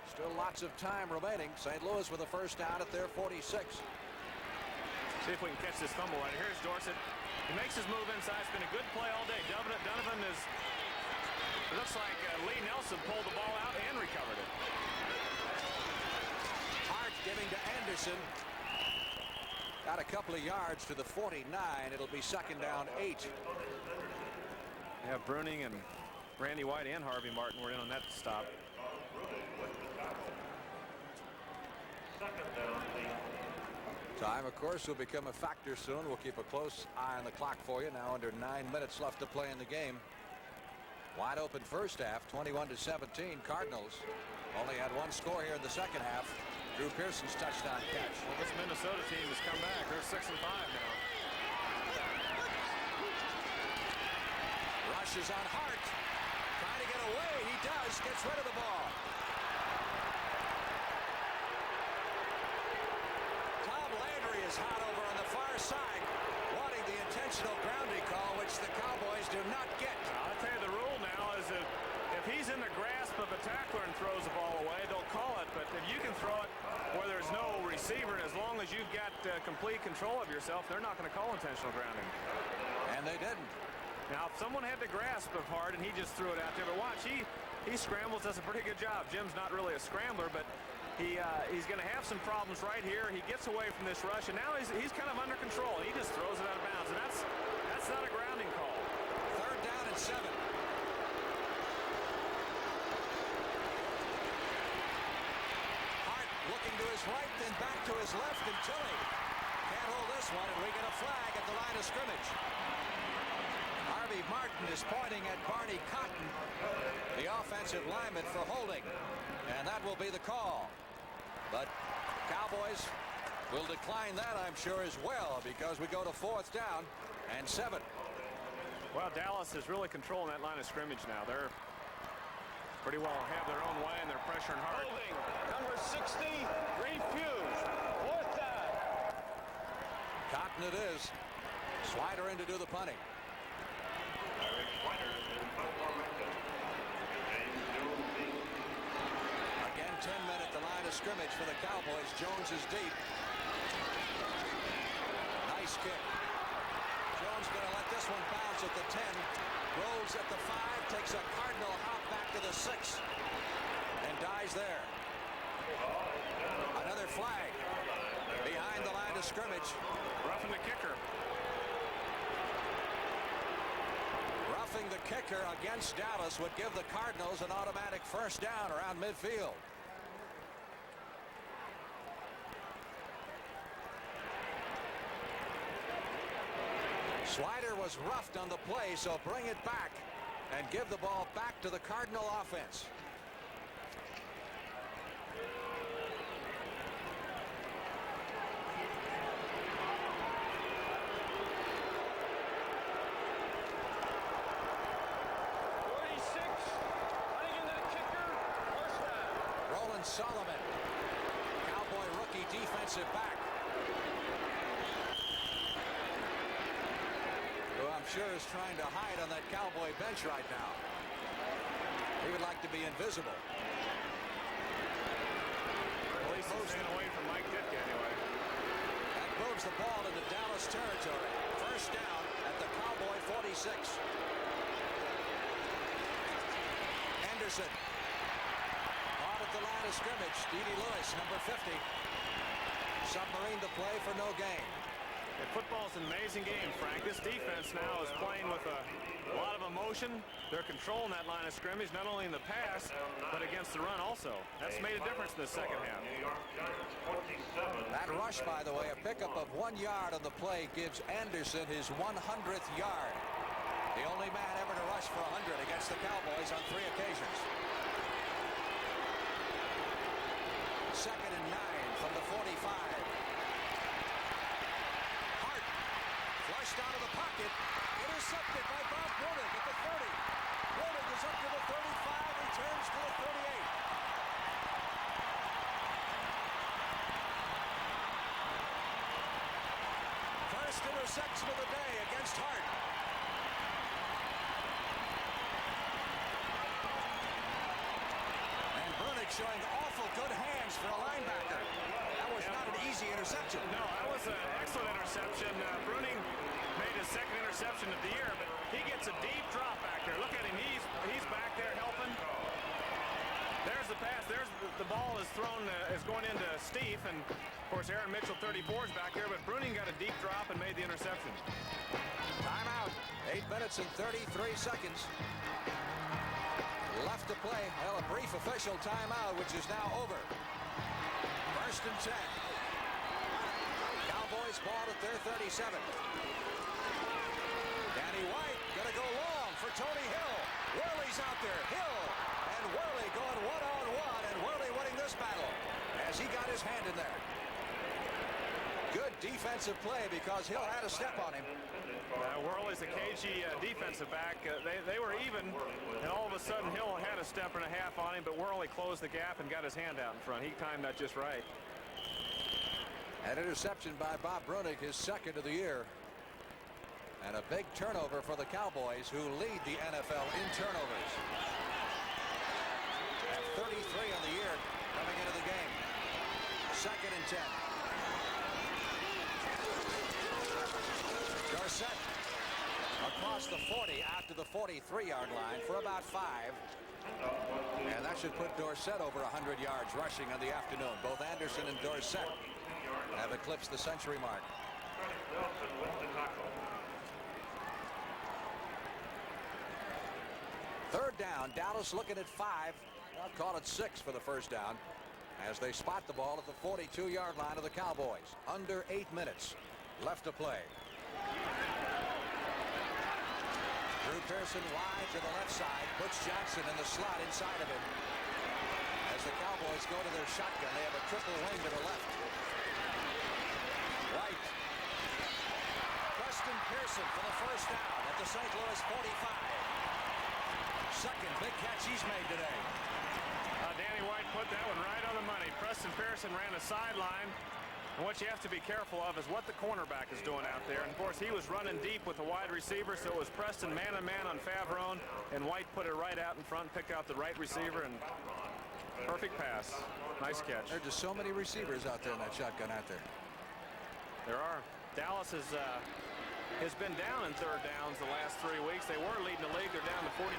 Still lots of time remaining. St. Louis with a first down at their 46. See if we can catch this fumble right here. Here's Dorsett. He makes his move inside. It's been a good play all day. Donovan is, it looks like Lee Nelson pulled the ball out and recovered it. Hart giving to Anderson. Got a couple of yards to the 49. It'll be 2nd down 8. Yeah, Bruning and Randy White and Harvey Martin were in on that stop. Time, of course, will become a factor soon. We'll keep a close eye on the clock for you. Now under 9 minutes left to play in the game. Wide open first half, 21-17. Cardinals only had one score here in the second half. Drew Pearson's touchdown catch. Well, this Minnesota team has come back. They're 6-5 now. Rushes on Hart. Trying to get away. He does. Gets rid of the ball. Tom Landry is hot over on the far side, wanting the intentional grounding call, which the Cowboys do not get. I'll tell you, the rule now is that if he's in the grasp of a tackler and throws the ball away, they'll call it. But if you can throw it where there's no receiver, as long as you've got complete control of yourself, they're not going to call intentional grounding. And they didn't. Now, if someone had the grasp of Hart and he just threw it out there, but watch, he scrambles, does a pretty good job. Jim's not really a scrambler, but he's going to have some problems right here. He gets away from this rush, and now he's kind of under control. He just throws it out of bounds, and that's not a grounding call. 3rd down and 7. Hart looking to his right, then back to his left, and Tilly can't hold this one, and we get a flag at the line of scrimmage. Harvey Martin is pointing at Barney Cotton, the offensive lineman, for holding, and that will be the call. But Cowboys will decline that, I'm sure, as well, because we go to 4th down and 7. Well, Dallas is really controlling that line of scrimmage now. They're pretty well have their own way, and they're pressuring hard. Holding, number 60, refused. 4th down. Cotton it is. Swider in to do the punting. Again, 10 men at the line of scrimmage for the Cowboys. Jones is deep. Nice kick. Jones going to let this at the 10, rolls at the 5, takes a cardinal hop back to the 6, and dies there. Another flag behind the line of scrimmage. Roughing the kicker. Roughing the kicker against Dallas would give the Cardinals an automatic first down around midfield. Slider was roughed on the play, so bring it back and give the ball back to the Cardinal offense. Solomon, Cowboy rookie defensive back, who I'm sure is trying to hide on that Cowboy bench right now. He would like to be invisible. At least he's staying away from Mike Ditka anyway. That moves the ball into Dallas territory. First down at the Cowboy 46. Anderson. The line of scrimmage. Dede Lewis, number 50. Submarine to play for no gain. And football's an amazing game, Frank. This defense now is playing with a lot of emotion. They're controlling that line of scrimmage, not only in the pass, but against the run also. That's made a difference in the second half. That rush, by the way, a pickup of 1 yard on the play gives Anderson his 100th yard. The only man ever to rush for 100 against the Cowboys on 3 occasions. Second and 9 from the 45. Hart flushed out of the pocket. Intercepted by Bob Brunig at the 30. Brunig is up to the 35. Returns to the 38. First interception of the day against Hart. And Brunig showing awful good hands for a linebacker. That was not an easy interception. No, that was an excellent interception. Brunig made his second interception of the year, but he gets a deep drop back there. Look at him. He's back there helping. There's the pass. There's the ball is thrown, is going into Steve, and of course Aaron Mitchell 34 is back there, but Brunig got a deep drop and made the interception. Timeout. 8 minutes and 33 seconds. Left to play. Well, a brief official timeout, which is now over. First and 10. Cowboys ball at their 37. Danny White gonna go long for Tony Hill. Worley's out there. Hill and Worley going one-on-one, and Worley winning this battle as he got his hand in there. Good defensive play because Hill had a step on him. Worley's a cagey defensive back. They were even, and all of a sudden Hill had a step and a half on him, but Worley closed the gap and got his hand out in front. He timed that just right. An interception by Bob Brunig, his second of the year. And a big turnover for the Cowboys, who lead the NFL in turnovers. At 33 on the year coming into the game. Second and 10. Dorsett across the 40 out to the 43-yard line for about 5. And that should put Dorsett over 100 yards rushing on the afternoon. Both Anderson and Dorsett have eclipsed the century mark. Third down. Dallas looking at 5. I'll call it 6 for the first down as they spot the ball at the 42-yard line of the Cowboys. Under 8 minutes left to play. Drew Pearson wide to the left side. Butch Johnson in the slot inside of him. As the Cowboys go to their shotgun, they have a triple wing to the left. White. Preston Pearson for the first down at the St. Louis 45. Second big catch he's made today. Danny White put that one right on the money. Preston Pearson ran a sideline. And what you have to be careful of is what the cornerback is doing out there. And, of course, he was running deep with the wide receiver, so it was Preston man-on-man on Favron, and White put it right out in front, picked out the right receiver, and perfect pass. Nice catch. There are just so many receivers out there in that shotgun out there. There are. Dallas is has been down in third downs the last 3 weeks. They were leading the league. They're down to 49%,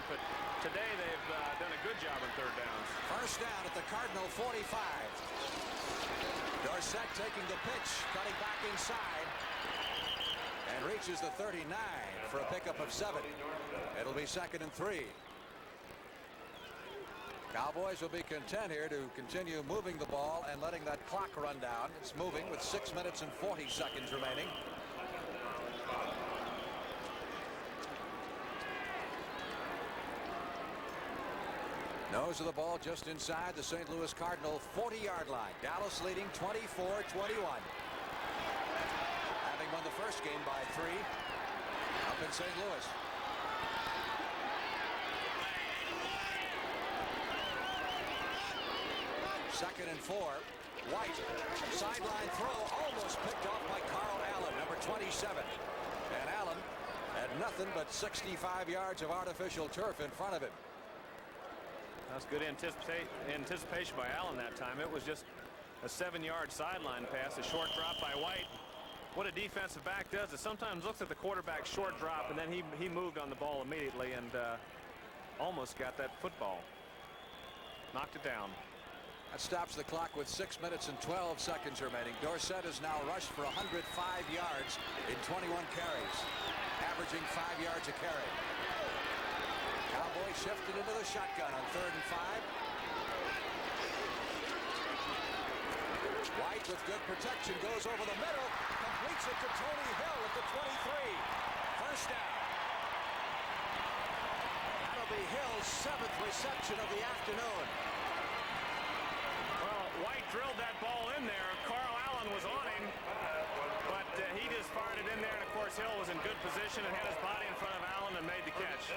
but today they've done a good job on third downs. First down at the Cardinal 45. Dorsett taking the pitch, cutting back inside, and reaches the 39 for a pickup of 7. It'll be 2nd and 3. Cowboys will be content here to continue moving the ball and letting that clock run down. It's moving with 6 minutes and 40 seconds remaining. Nose of the ball just inside the St. Louis Cardinal 40-yard line. Dallas leading 24-21. Having won the first game by 3 up in St. Louis. Second and 4. White. Sideline throw almost picked off by Carl Allen, number 27. And Allen had nothing but 65 yards of artificial turf in front of him. That's good anticipation by Allen that time. It was just a 7-yard sideline pass, a short drop by White. What a defensive back does is sometimes looks at the quarterback's short drop, and then he moved on the ball immediately and almost got that football. Knocked it down. That stops the clock with 6 minutes and 12 seconds remaining. Dorsett has now rushed for 105 yards in 21 carries, averaging 5 yards a carry. Cowboys shifted into the shotgun on 3rd and 5. White with good protection goes over the middle, completes it to Tony Hill at the 23. First down. That'll be Hill's 7th reception of the afternoon. White drilled that ball in there. Carl Allen was on him, but he just fired it in there, and of course Hill was in good position and had his body in front of Allen and made the catch.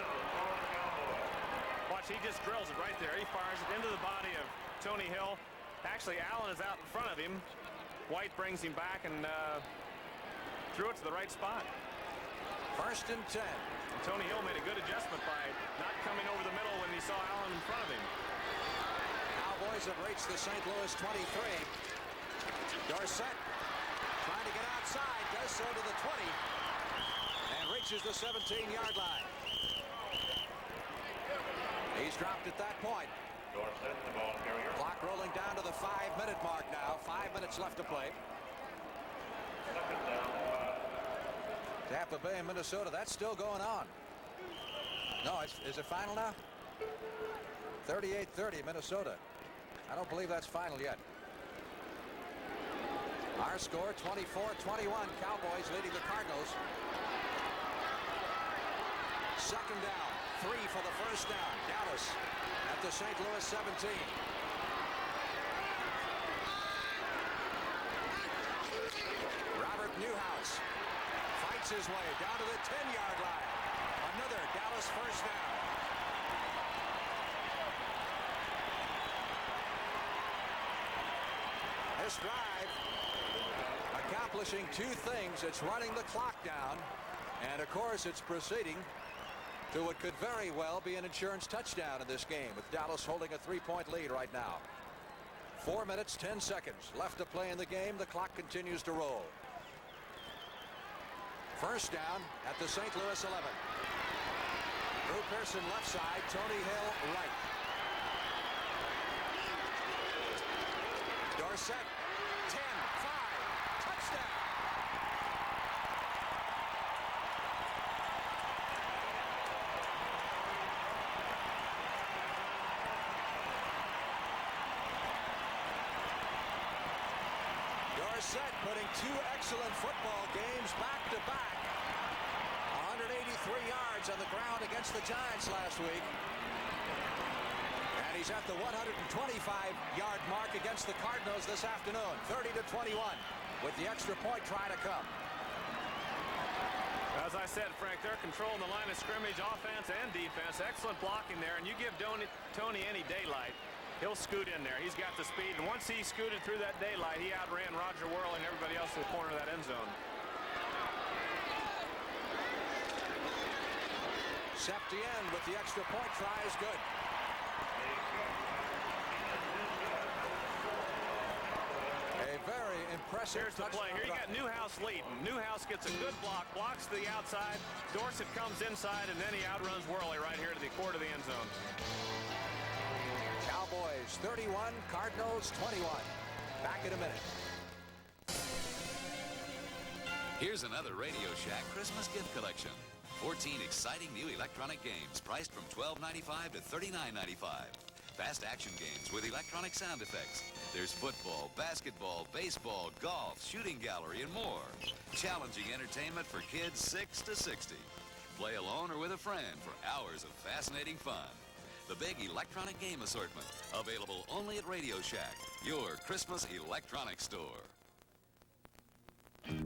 Watch, he just drills it right there. He fires it into the body of Tony Hill. Actually, Allen is out in front of him. White brings him back and threw it to the right spot. 1st and 10. And Tony Hill made a good adjustment by not coming over the middle when he saw Allen in front of him. Cowboys have reached the St. Louis 23. Dorsett trying to get outside, does so to the 20, and reaches the 17-yard line. He's dropped at that point. Dorsett, the ball carrier. Clock rolling down to the 5-minute mark now. 5 minutes left to play. Second down. Tampa Bay and Minnesota, that's still going on. No, is it final now? 38-30 Minnesota. I don't believe that's final yet. Our score 24-21. Cowboys leading the Cardinals. Second down. 3 for the first down. Dallas at the St. Louis 17. Robert Newhouse fights his way down to the 10-yard line. Another Dallas first down. This drive accomplishing 2 things. It's running the clock down, and of course it's proceeding to what could very well be an insurance touchdown in this game, with Dallas holding a 3-point lead right now. 4 minutes 10 seconds left to play in the game. The clock continues to roll. First down at the St. Louis 11. Drew Pearson left side, Tony Hill right. Dorsett, 10, 5, touchdown. Dorsett putting 2 excellent football games back to back. 183 yards on the ground against the Giants last week. And he's at the 125-yard mark against the Cardinals this afternoon, 30-21, with the extra point try to come. As I said, Frank, they're controlling the line of scrimmage, offense and defense. Excellent blocking there, and you give Tony any daylight, he'll scoot in there. He's got the speed, and once he scooted through that daylight, he outran Roger Whirling and everybody else to the corner of that end zone. Septien with the extra point try is good. A very impressive. Here's the play. Here you got Newhouse leading. Newhouse gets a good block, blocks to the outside. Dorsett comes inside, and then he outruns Worley right here to the court of the end zone. Cowboys 31, Cardinals 21. Back in a minute. Here's another Radio Shack Christmas gift collection. 14 exciting new electronic games priced from $12.95 to $39.95. Fast action games with electronic sound effects. There's football, basketball, baseball, golf, shooting gallery, and more. Challenging entertainment for kids 6 to 60. Play alone or with a friend for hours of fascinating fun. The big electronic game assortment, available only at Radio Shack, your Christmas electronics store.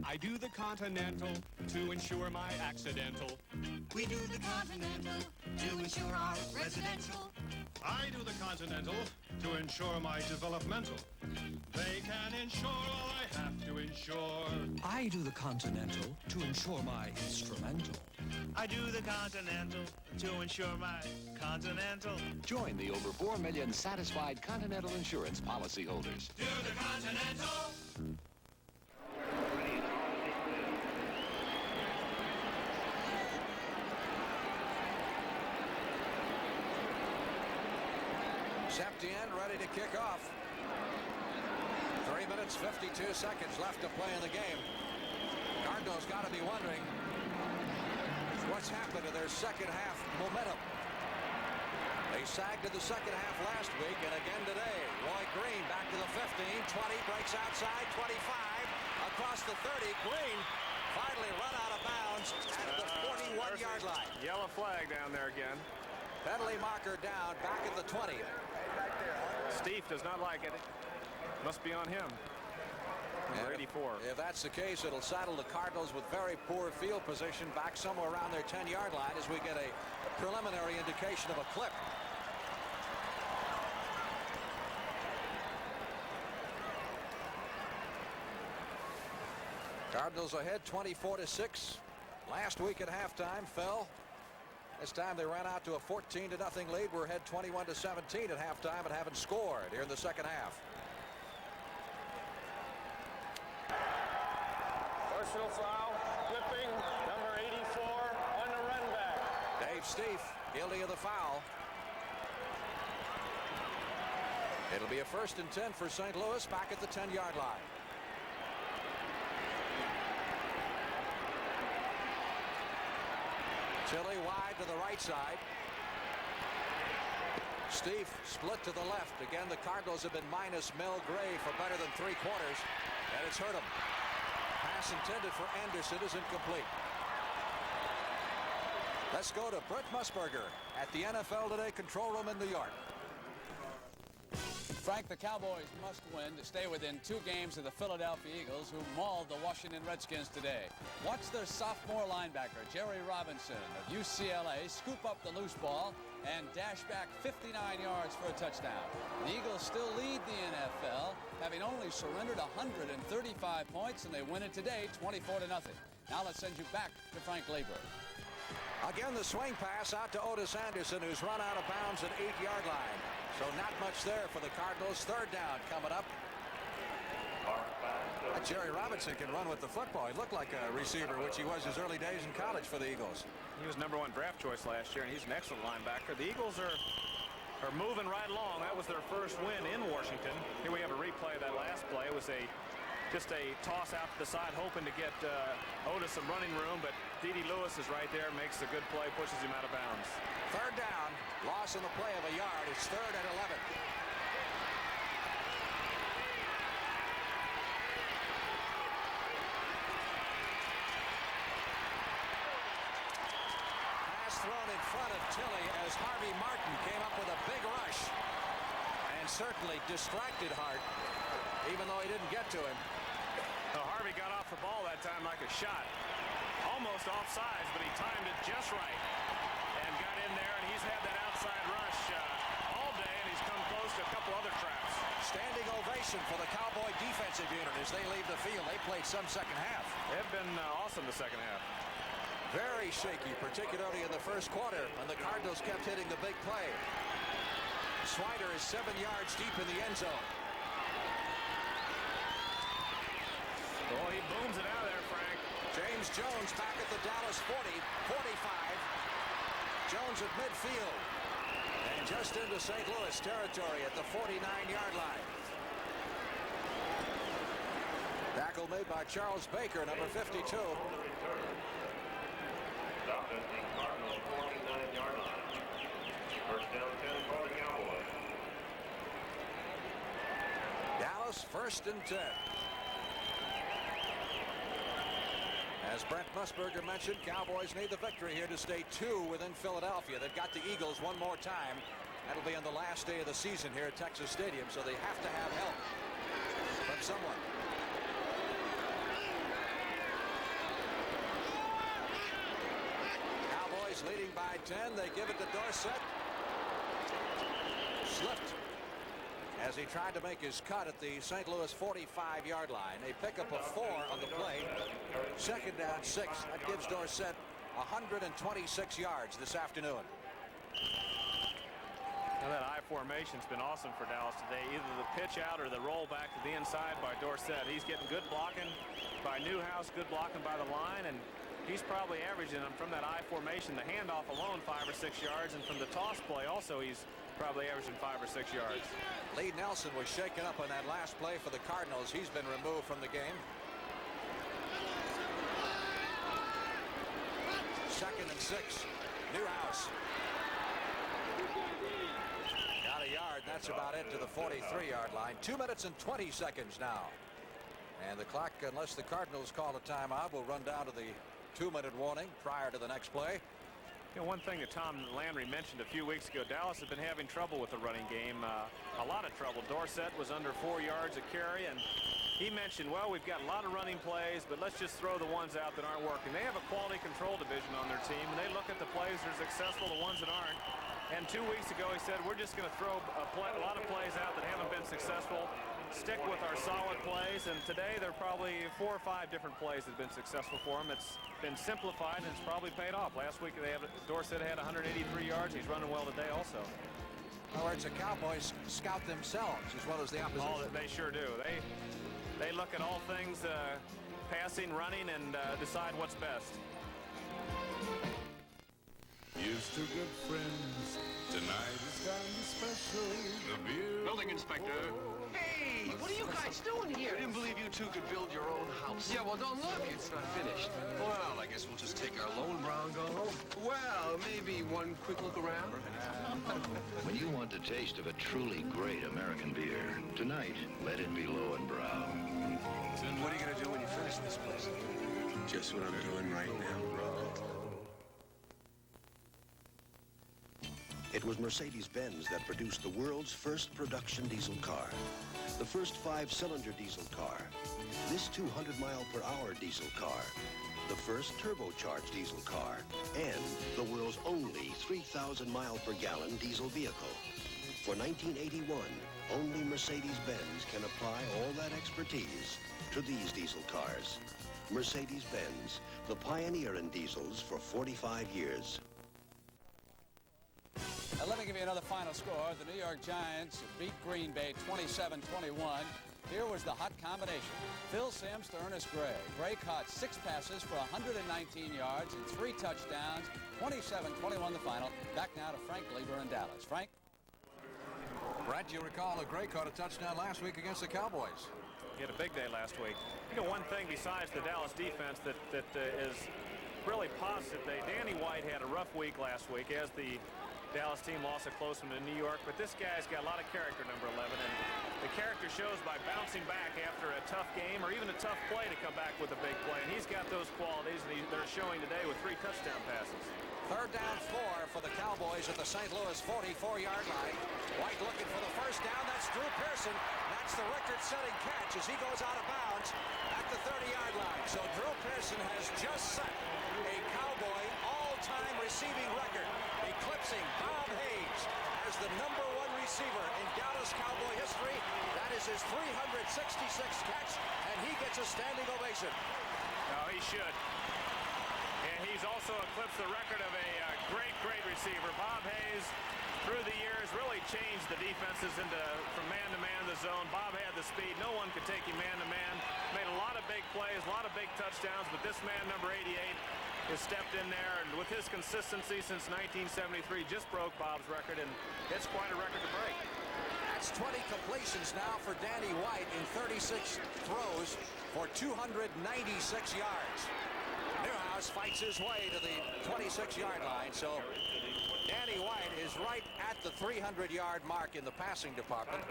I do the Continental to ensure my accidental. We do the Continental to ensure our residential. I do the Continental to ensure my developmental. They can insure all I have to insure. I do the Continental to ensure my instrumental. I do the Continental to ensure my Continental. Join the over 4 million satisfied Continental insurance policyholders. Do the Continental. Septien ready to kick off. 3 minutes, 52 seconds left to play in the game. Cardinals got to be wondering what's happened to their second half momentum. They sagged in the second half last week and again today. Roy Green back to the 15, 20, breaks outside, 25, across the 30. Green finally run out of bounds at the 41-yard line. Yellow flag down there again. Penalty marker down back at the 20. Steve does not like it. Must be on him. Number 84. If that's the case, it'll saddle the Cardinals with very poor field position back somewhere around their 10-yard line as we get a preliminary indication of a clip. Cardinals ahead 24-6. Last week at halftime fell. This time they ran out to a 14-0 lead. We're ahead 21-17 at halftime and haven't scored here in the second half. Personal foul, flipping, number 84 on the run back. Dave Stieff guilty of the foul. It'll be a 1st and 10 for St. Louis back at the 10-yard line. Tilly wide to the right side. Stieff split to the left. Again, the Cardinals have been minus Mel Gray for better than 3 quarters, and it's hurt them. Pass intended for Anderson is incomplete. Let's go to Brent Musburger at the NFL Today control room in New York. Frank, the Cowboys must win to stay within 2 games of the Philadelphia Eagles, who mauled the Washington Redskins today. Watch their sophomore linebacker, Jerry Robinson of UCLA, scoop up the loose ball and dash back 59 yards for a touchdown. The Eagles still lead the NFL, having only surrendered 135 points, and they win it today 24-0. Now let's send you back to Frank Labor. Again, the swing pass out to Otis Anderson, who's run out of bounds at 8-yard line. So not much there for the Cardinals. 3rd down coming up. Jerry Robinson can run with the football. He looked like a receiver, which he was his early days in college for the Eagles. He was number 1 draft choice last year, and he's an excellent linebacker. The Eagles are moving right along. That was their first win in Washington. Here we have a replay of that last play. It was just a toss out to the side, hoping to get Otis some running room, but D.D. Lewis is right there, makes a good play, pushes him out of bounds. 3rd down, loss in the play of a yard. It's 3rd and 11. Pass thrown in front of Tilly as Harvey Martin came up with a big rush and certainly distracted Hart, even though he didn't get to him. Well, Harvey got off the ball that time like a shot. Almost offsides, but he timed it just right and got in there, and he's had that outside rush all day, and he's come close to a couple other traps. Standing ovation for the Cowboy defensive unit as they leave the field. They played some second half. They've been awesome the second half. Very shaky, particularly in the first quarter, when the Cardinals kept hitting the big play. Swider is 7 yards deep in the end zone. Here's Jones back at the Dallas 40, 45. Jones at midfield. And just into St. Louis territory at the 49-yard line. Tackle made by Charles Baker, number 52. Stop at the Cardinals 49-yard line. First down 10 for the Cowboys. Dallas 1st and 10. As Brent Musburger mentioned, Cowboys need the victory here to stay 2 within Philadelphia. They've got the Eagles one more time. That'll be on the last day of the season here at Texas Stadium, so they have to have help from someone. Cowboys leading by 10. They give it to Dorsett. Slipped as he tried to make his cut at the St. Louis 45-yard line. They pick up a 4 on the play. Second down 6. That gives Dorsett 126 yards this afternoon. Now that I formation's been awesome for Dallas today. Either the pitch out or the roll back to the inside by Dorsett. He's getting good blocking by Newhouse, good blocking by the line, and he's probably averaging them from that I formation. The handoff alone 5 or 6 yards, and from the toss play also he's probably averaging 5 or 6 yards. Lee Nelson was shaken up on that last play for the Cardinals. He's been removed from the game. Second and 6. Newhouse. Got a yard. That's about it to the 43-yard line. 2 minutes and 20 seconds now. And the clock, unless the Cardinals call a timeout, will run down to the 2-minute warning prior to the next play. You know, one thing that Tom Landry mentioned a few weeks ago, Dallas has been having trouble with the running game, a lot of trouble. Dorsett was under 4 yards a carry, and he mentioned, well, we've got a lot of running plays, but let's just throw the ones out that aren't working. They have a quality control division on their team, and they look at the plays that are successful, the ones that aren't. And 2 weeks ago, he said, we're just going to throw a lot of plays out that haven't been successful, stick with our solid plays, and today there are probably 4 or 5 different plays that have been successful for him. It's been simplified, and it's probably paid off. Last week, Dorsett had 183 yards. He's running well today also. In other words, the Cowboys scout themselves as well as the opposition. Oh, they sure do. They look at all things passing, running, and decide what's best. Here's to good friends. Tonight is kinda special. The beer. Building inspector. Hey, what are you guys doing here? I didn't believe you two could build your own house. Yeah, well, don't look. It's not finished. Well, I guess we'll just take our loan, Brown, go home. Well, maybe one quick look around. When you want the taste of a truly great American beer, tonight, let it be Lowenbrow. What are you going to do when you finish this place? Just what I'm doing right now. It was Mercedes-Benz that produced the world's first production diesel car. The first 5-cylinder diesel car. This 200-mile-per-hour diesel car. The first turbocharged diesel car. And the world's only 3,000-mile-per-gallon diesel vehicle. For 1981, only Mercedes-Benz can apply all that expertise to these diesel cars. Mercedes-Benz, the pioneer in diesels for 45 years. Now, let me give you another final score. The New York Giants beat Green Bay 27-21. Here was the hot combination. Phil Simms to Ernest Gray. Gray caught 6 passes for 119 yards and 3 touchdowns. 27-21 the final. Back now to Frank Lieber in Dallas. Frank? Brett, you recall that Gray caught a touchdown last week against the Cowboys. He had a big day last week. You know, one thing besides the Dallas defense that is really positive, Danny White had a rough week last week as the Dallas team lost a close one to New York, but this guy's got a lot of character, number 11, and the character shows by bouncing back after a tough game or even a tough play to come back with a big play, and he's got those qualities, and they're showing today with 3 touchdown passes. Third down 4 for the Cowboys at the St. Louis 44-yard line. White looking for the first down. That's Drew Pearson. That's the record-setting catch as he goes out of bounds at the 30-yard line. So Drew Pearson has just set a Cowboy all-time receiving record, eclipsing Bob Hayes as the #1 receiver in Dallas Cowboy history. That is his 366th catch, and he gets a standing ovation. No, he should. And he's also eclipsed the record of a great receiver. Bob Hayes, through the years, really changed the defenses from man-to-man to zone. Bob had the speed. No one could take him man-to-man. Made a lot of big plays, a lot of big touchdowns, but this man, number 88, has stepped in there, and with his consistency since 1973, just broke Bob's record, and it's quite a record to break. That's 20 completions now for Danny White in 36 throws for 296 yards. Newhouse fights his way to the 26-yard line, so Danny White is right at the 300-yard mark in the passing department.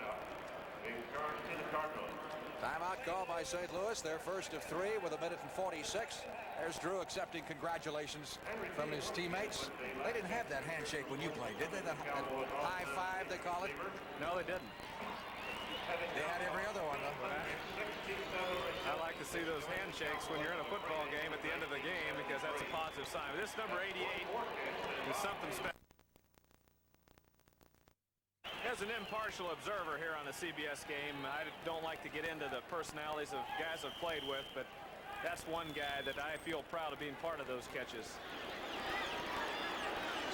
Timeout call by St. Louis, their first of 3 with 1:46. There's Drew accepting congratulations from his teammates. They didn't have that handshake when you played, did they? That high five, they call it? No, they didn't. They had every other one, though. I like to see those handshakes when you're in a football game at the end of the game because that's a positive sign. But this number 88 is something special. As an impartial observer here on the CBS game, I don't like to get into the personalities of guys I've played with, but that's one guy that I feel proud of being part of those catches.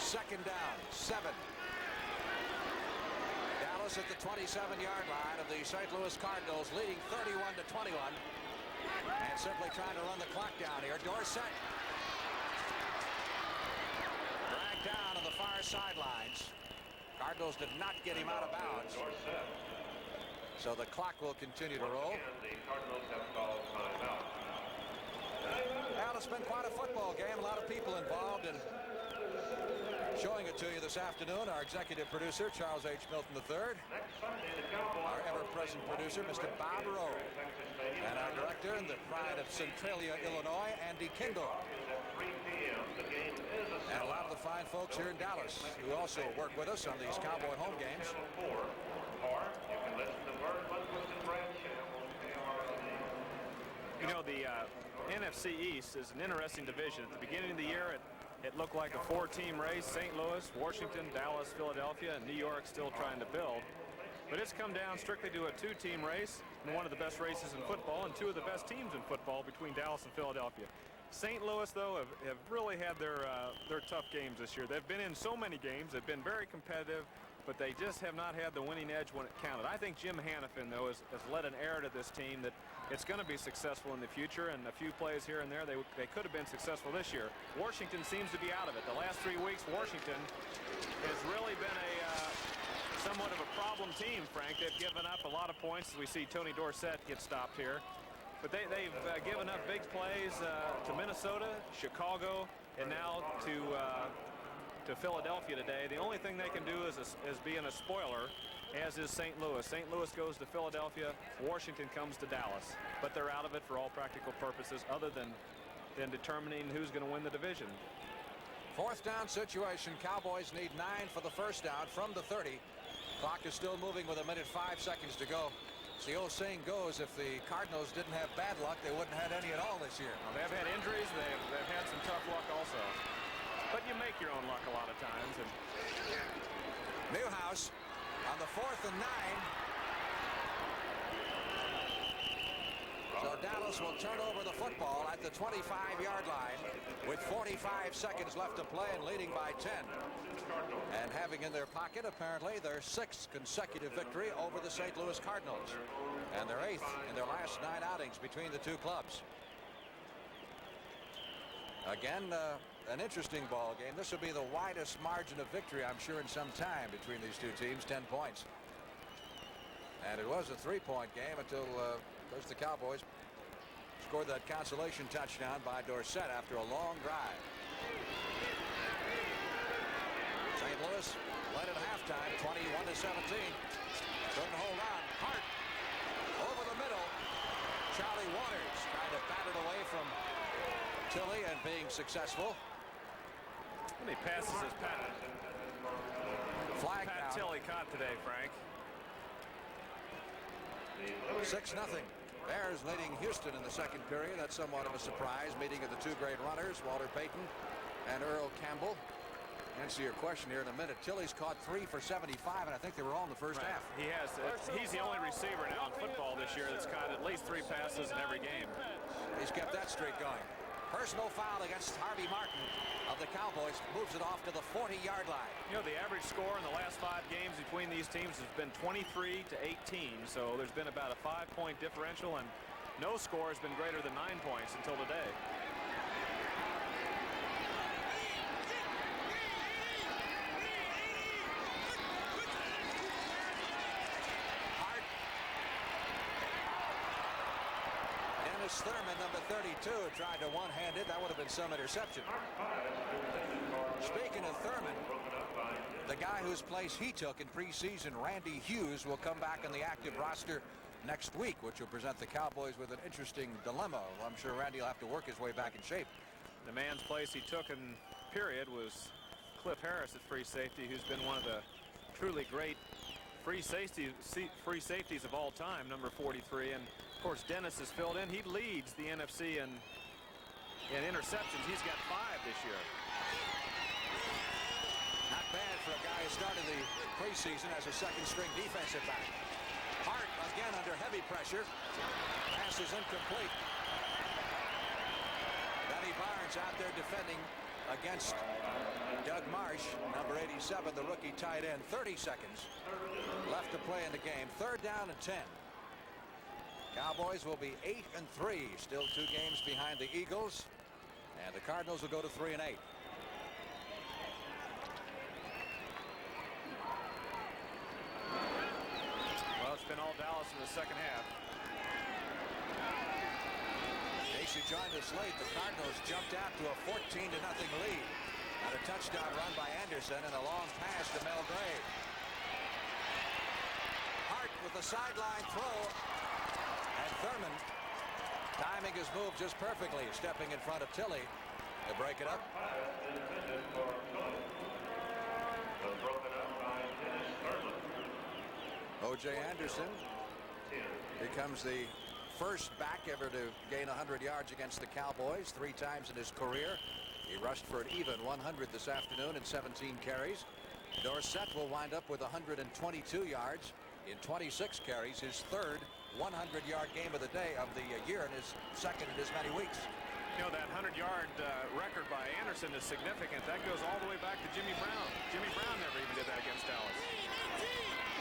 Second down, 7. Dallas at the 27-yard line of the St. Louis Cardinals, leading 31-21. And simply trying to run the clock down here. Dorsett dragged down on the far sidelines. Cardinals did not get him out of bounds. So the clock will continue to roll. Well, it's been quite a football game. A lot of people involved in showing it to you this afternoon. Our executive producer, Charles H. Milton III. Our ever-present producer, Mr. Bob Rowe. And our director and the pride of Centralia, Illinois, Andy Kindle. And a lot of the fine folks here in Dallas who also work with us on these Cowboy home games. You know, the NFC East is an interesting division. At the beginning of the year, it looked like a 4-team race. St. Louis, Washington, Dallas, Philadelphia, and New York still trying to build. But it's come down strictly to a 2-team race, and one of the best races in football, and 2 of the best teams in football between Dallas and Philadelphia. St. Louis, though, have really had their tough games this year. They've been in so many games. They've been very competitive, but they just have not had the winning edge when it counted. I think Jim Hannafin, though, has led an air to this team that it's going to be successful in the future, and a few plays here and there, they could have been successful this year. Washington seems to be out of it. The last 3 weeks, Washington has really been somewhat of a problem team, Frank. They've given up a lot of points. We see Tony Dorsett get stopped here. But they've given up big plays to Minnesota, Chicago, and now to Philadelphia today. The only thing they can do is being a spoiler, as is St. Louis. St. Louis goes to Philadelphia. Washington comes to Dallas. But they're out of it for all practical purposes other than determining who's going to win the division. 4th down situation. Cowboys need 9 for the first down from the 30. Clock is still moving with 1:05 to go. As the old saying goes, if the Cardinals didn't have bad luck, they wouldn't have had any at all this year. Well, they've had injuries. They've had some tough luck also. But you make your own luck a lot of times. And Newhouse on the 4th and 9. So Dallas will turn over the football at the 25-yard line with 45 seconds left to play and leading by 10. And having in their pocket, apparently, their 6th consecutive victory over the St. Louis Cardinals. And their 8th in their last 9 outings between the 2 clubs. Again, an interesting ball game. This will be the widest margin of victory, I'm sure, in some time between these 2 teams, 10 points. And it was a 3-point game until first the Cowboys scored that consolation touchdown by Dorsett after a long drive. St. Louis led at halftime, 21-17. Couldn't hold on. Hart over the middle. Charlie Waters trying to bat it away from Tilley and being successful. How many passes has Pat Tilley caught today, Frank? 6-0. Bears leading Houston in the second period. That's somewhat of a surprise. Meeting of the 2 great runners, Walter Payton and Earl Campbell. Answer your question here in a minute. Tilley's caught 3 for 75, and I think they were all in the first half. He has. He's the only receiver now in football this year that's caught at least 3 passes in every game. He's kept that streak going. Personal foul against Harvey Martin. of the Cowboys moves it off to the 40-yard line. You know, the average score in the last 5 games between these teams has been 23-18, so there's been about a 5-point differential, and no score has been greater than 9 points until today. Thurman, number 32, tried to one-hand it. That would have been some interception. Speaking of Thurman, the guy whose place he took in preseason, Randy Hughes, will come back on the active roster next week, which will present the Cowboys with an interesting dilemma. I'm sure Randy will have to work his way back in shape. The man's place he took in period was Cliff Harris at free safety, who's been one of the truly great free safeties of all time, number 43. And of course, Dennis has filled in. He leads the NFC in interceptions. He's got 5 this year. Not bad for a guy who started the preseason as a second-string defensive back. Hart again under heavy pressure. Pass is incomplete. Benny Barnes out there defending against Doug Marsh, number 87, the rookie tight end. 30 seconds left to play in the game. 3rd down and 10. Cowboys will be 8-3, still 2 games behind the Eagles, and the Cardinals will go to 3-8. Well, it's been all Dallas in the second half. In case you joined us late, the Cardinals jumped out to a 14-0 lead. And a touchdown run by Anderson and a long pass to Mel Gray. Hart with the sideline throw. And Thurman timing his move just perfectly, stepping in front of Tilley to break it up. O.J. Anderson becomes the first back ever to gain 100 yards against the Cowboys 3 times in his career. He rushed for an even 100 this afternoon in 17 carries. Dorsett will wind up with 122 yards in 26 carries, his 3rd 100-yard game of the day of the year, and his 2nd in as many weeks. You know, that 100-yard record by Anderson is significant. That goes all the way back to Jimmy Brown. Jimmy Brown never even did that against Dallas.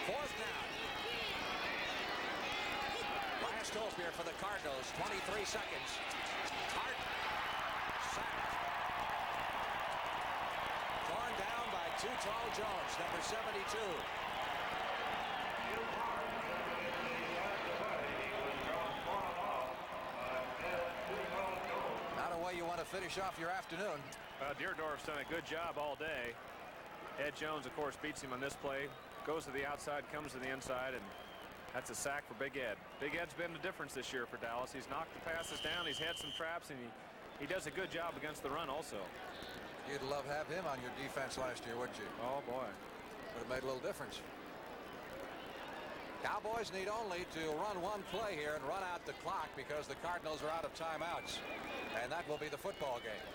4th down. Last hope here for the Cardinals. 23 seconds. Hart sacked. Torn down by Too Tall Jones, number 72. Not a way you want to finish off your afternoon. Deerdorf's done a good job all day. Ed Jones, of course, beats him on this play. Goes to the outside, comes to the inside, and that's a sack for Big Ed. Big Ed's been the difference this year for Dallas. He's knocked the passes down. He's had some traps, and he does a good job against the run also. You'd love to have him on your defense last year, wouldn't you? Oh, boy. Would have made a little difference. Cowboys need only to run 1 play here and run out the clock because the Cardinals are out of timeouts. And that will be the football game.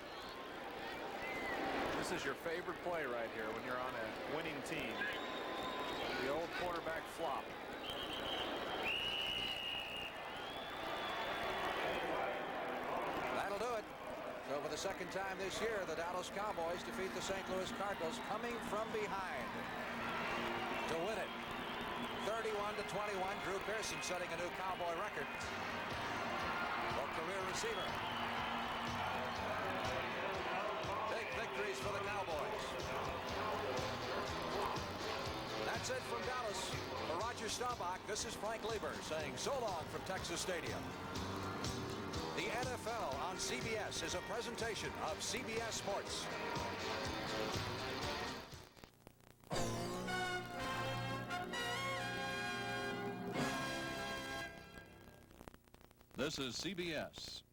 This is your favorite play right here when you're on a winning team. The old quarterback flop. That'll do it. So for the 2nd time this year, the Dallas Cowboys defeat the St. Louis Cardinals coming from behind to win it. 31-21. Drew Pearson setting a new Cowboy record for career receiver. Big victories for the Cowboys. That's it from Dallas. For Roger Staubach, this is Frank Lieber saying so long from Texas Stadium. The NFL on CBS is a presentation of CBS Sports. This is CBS.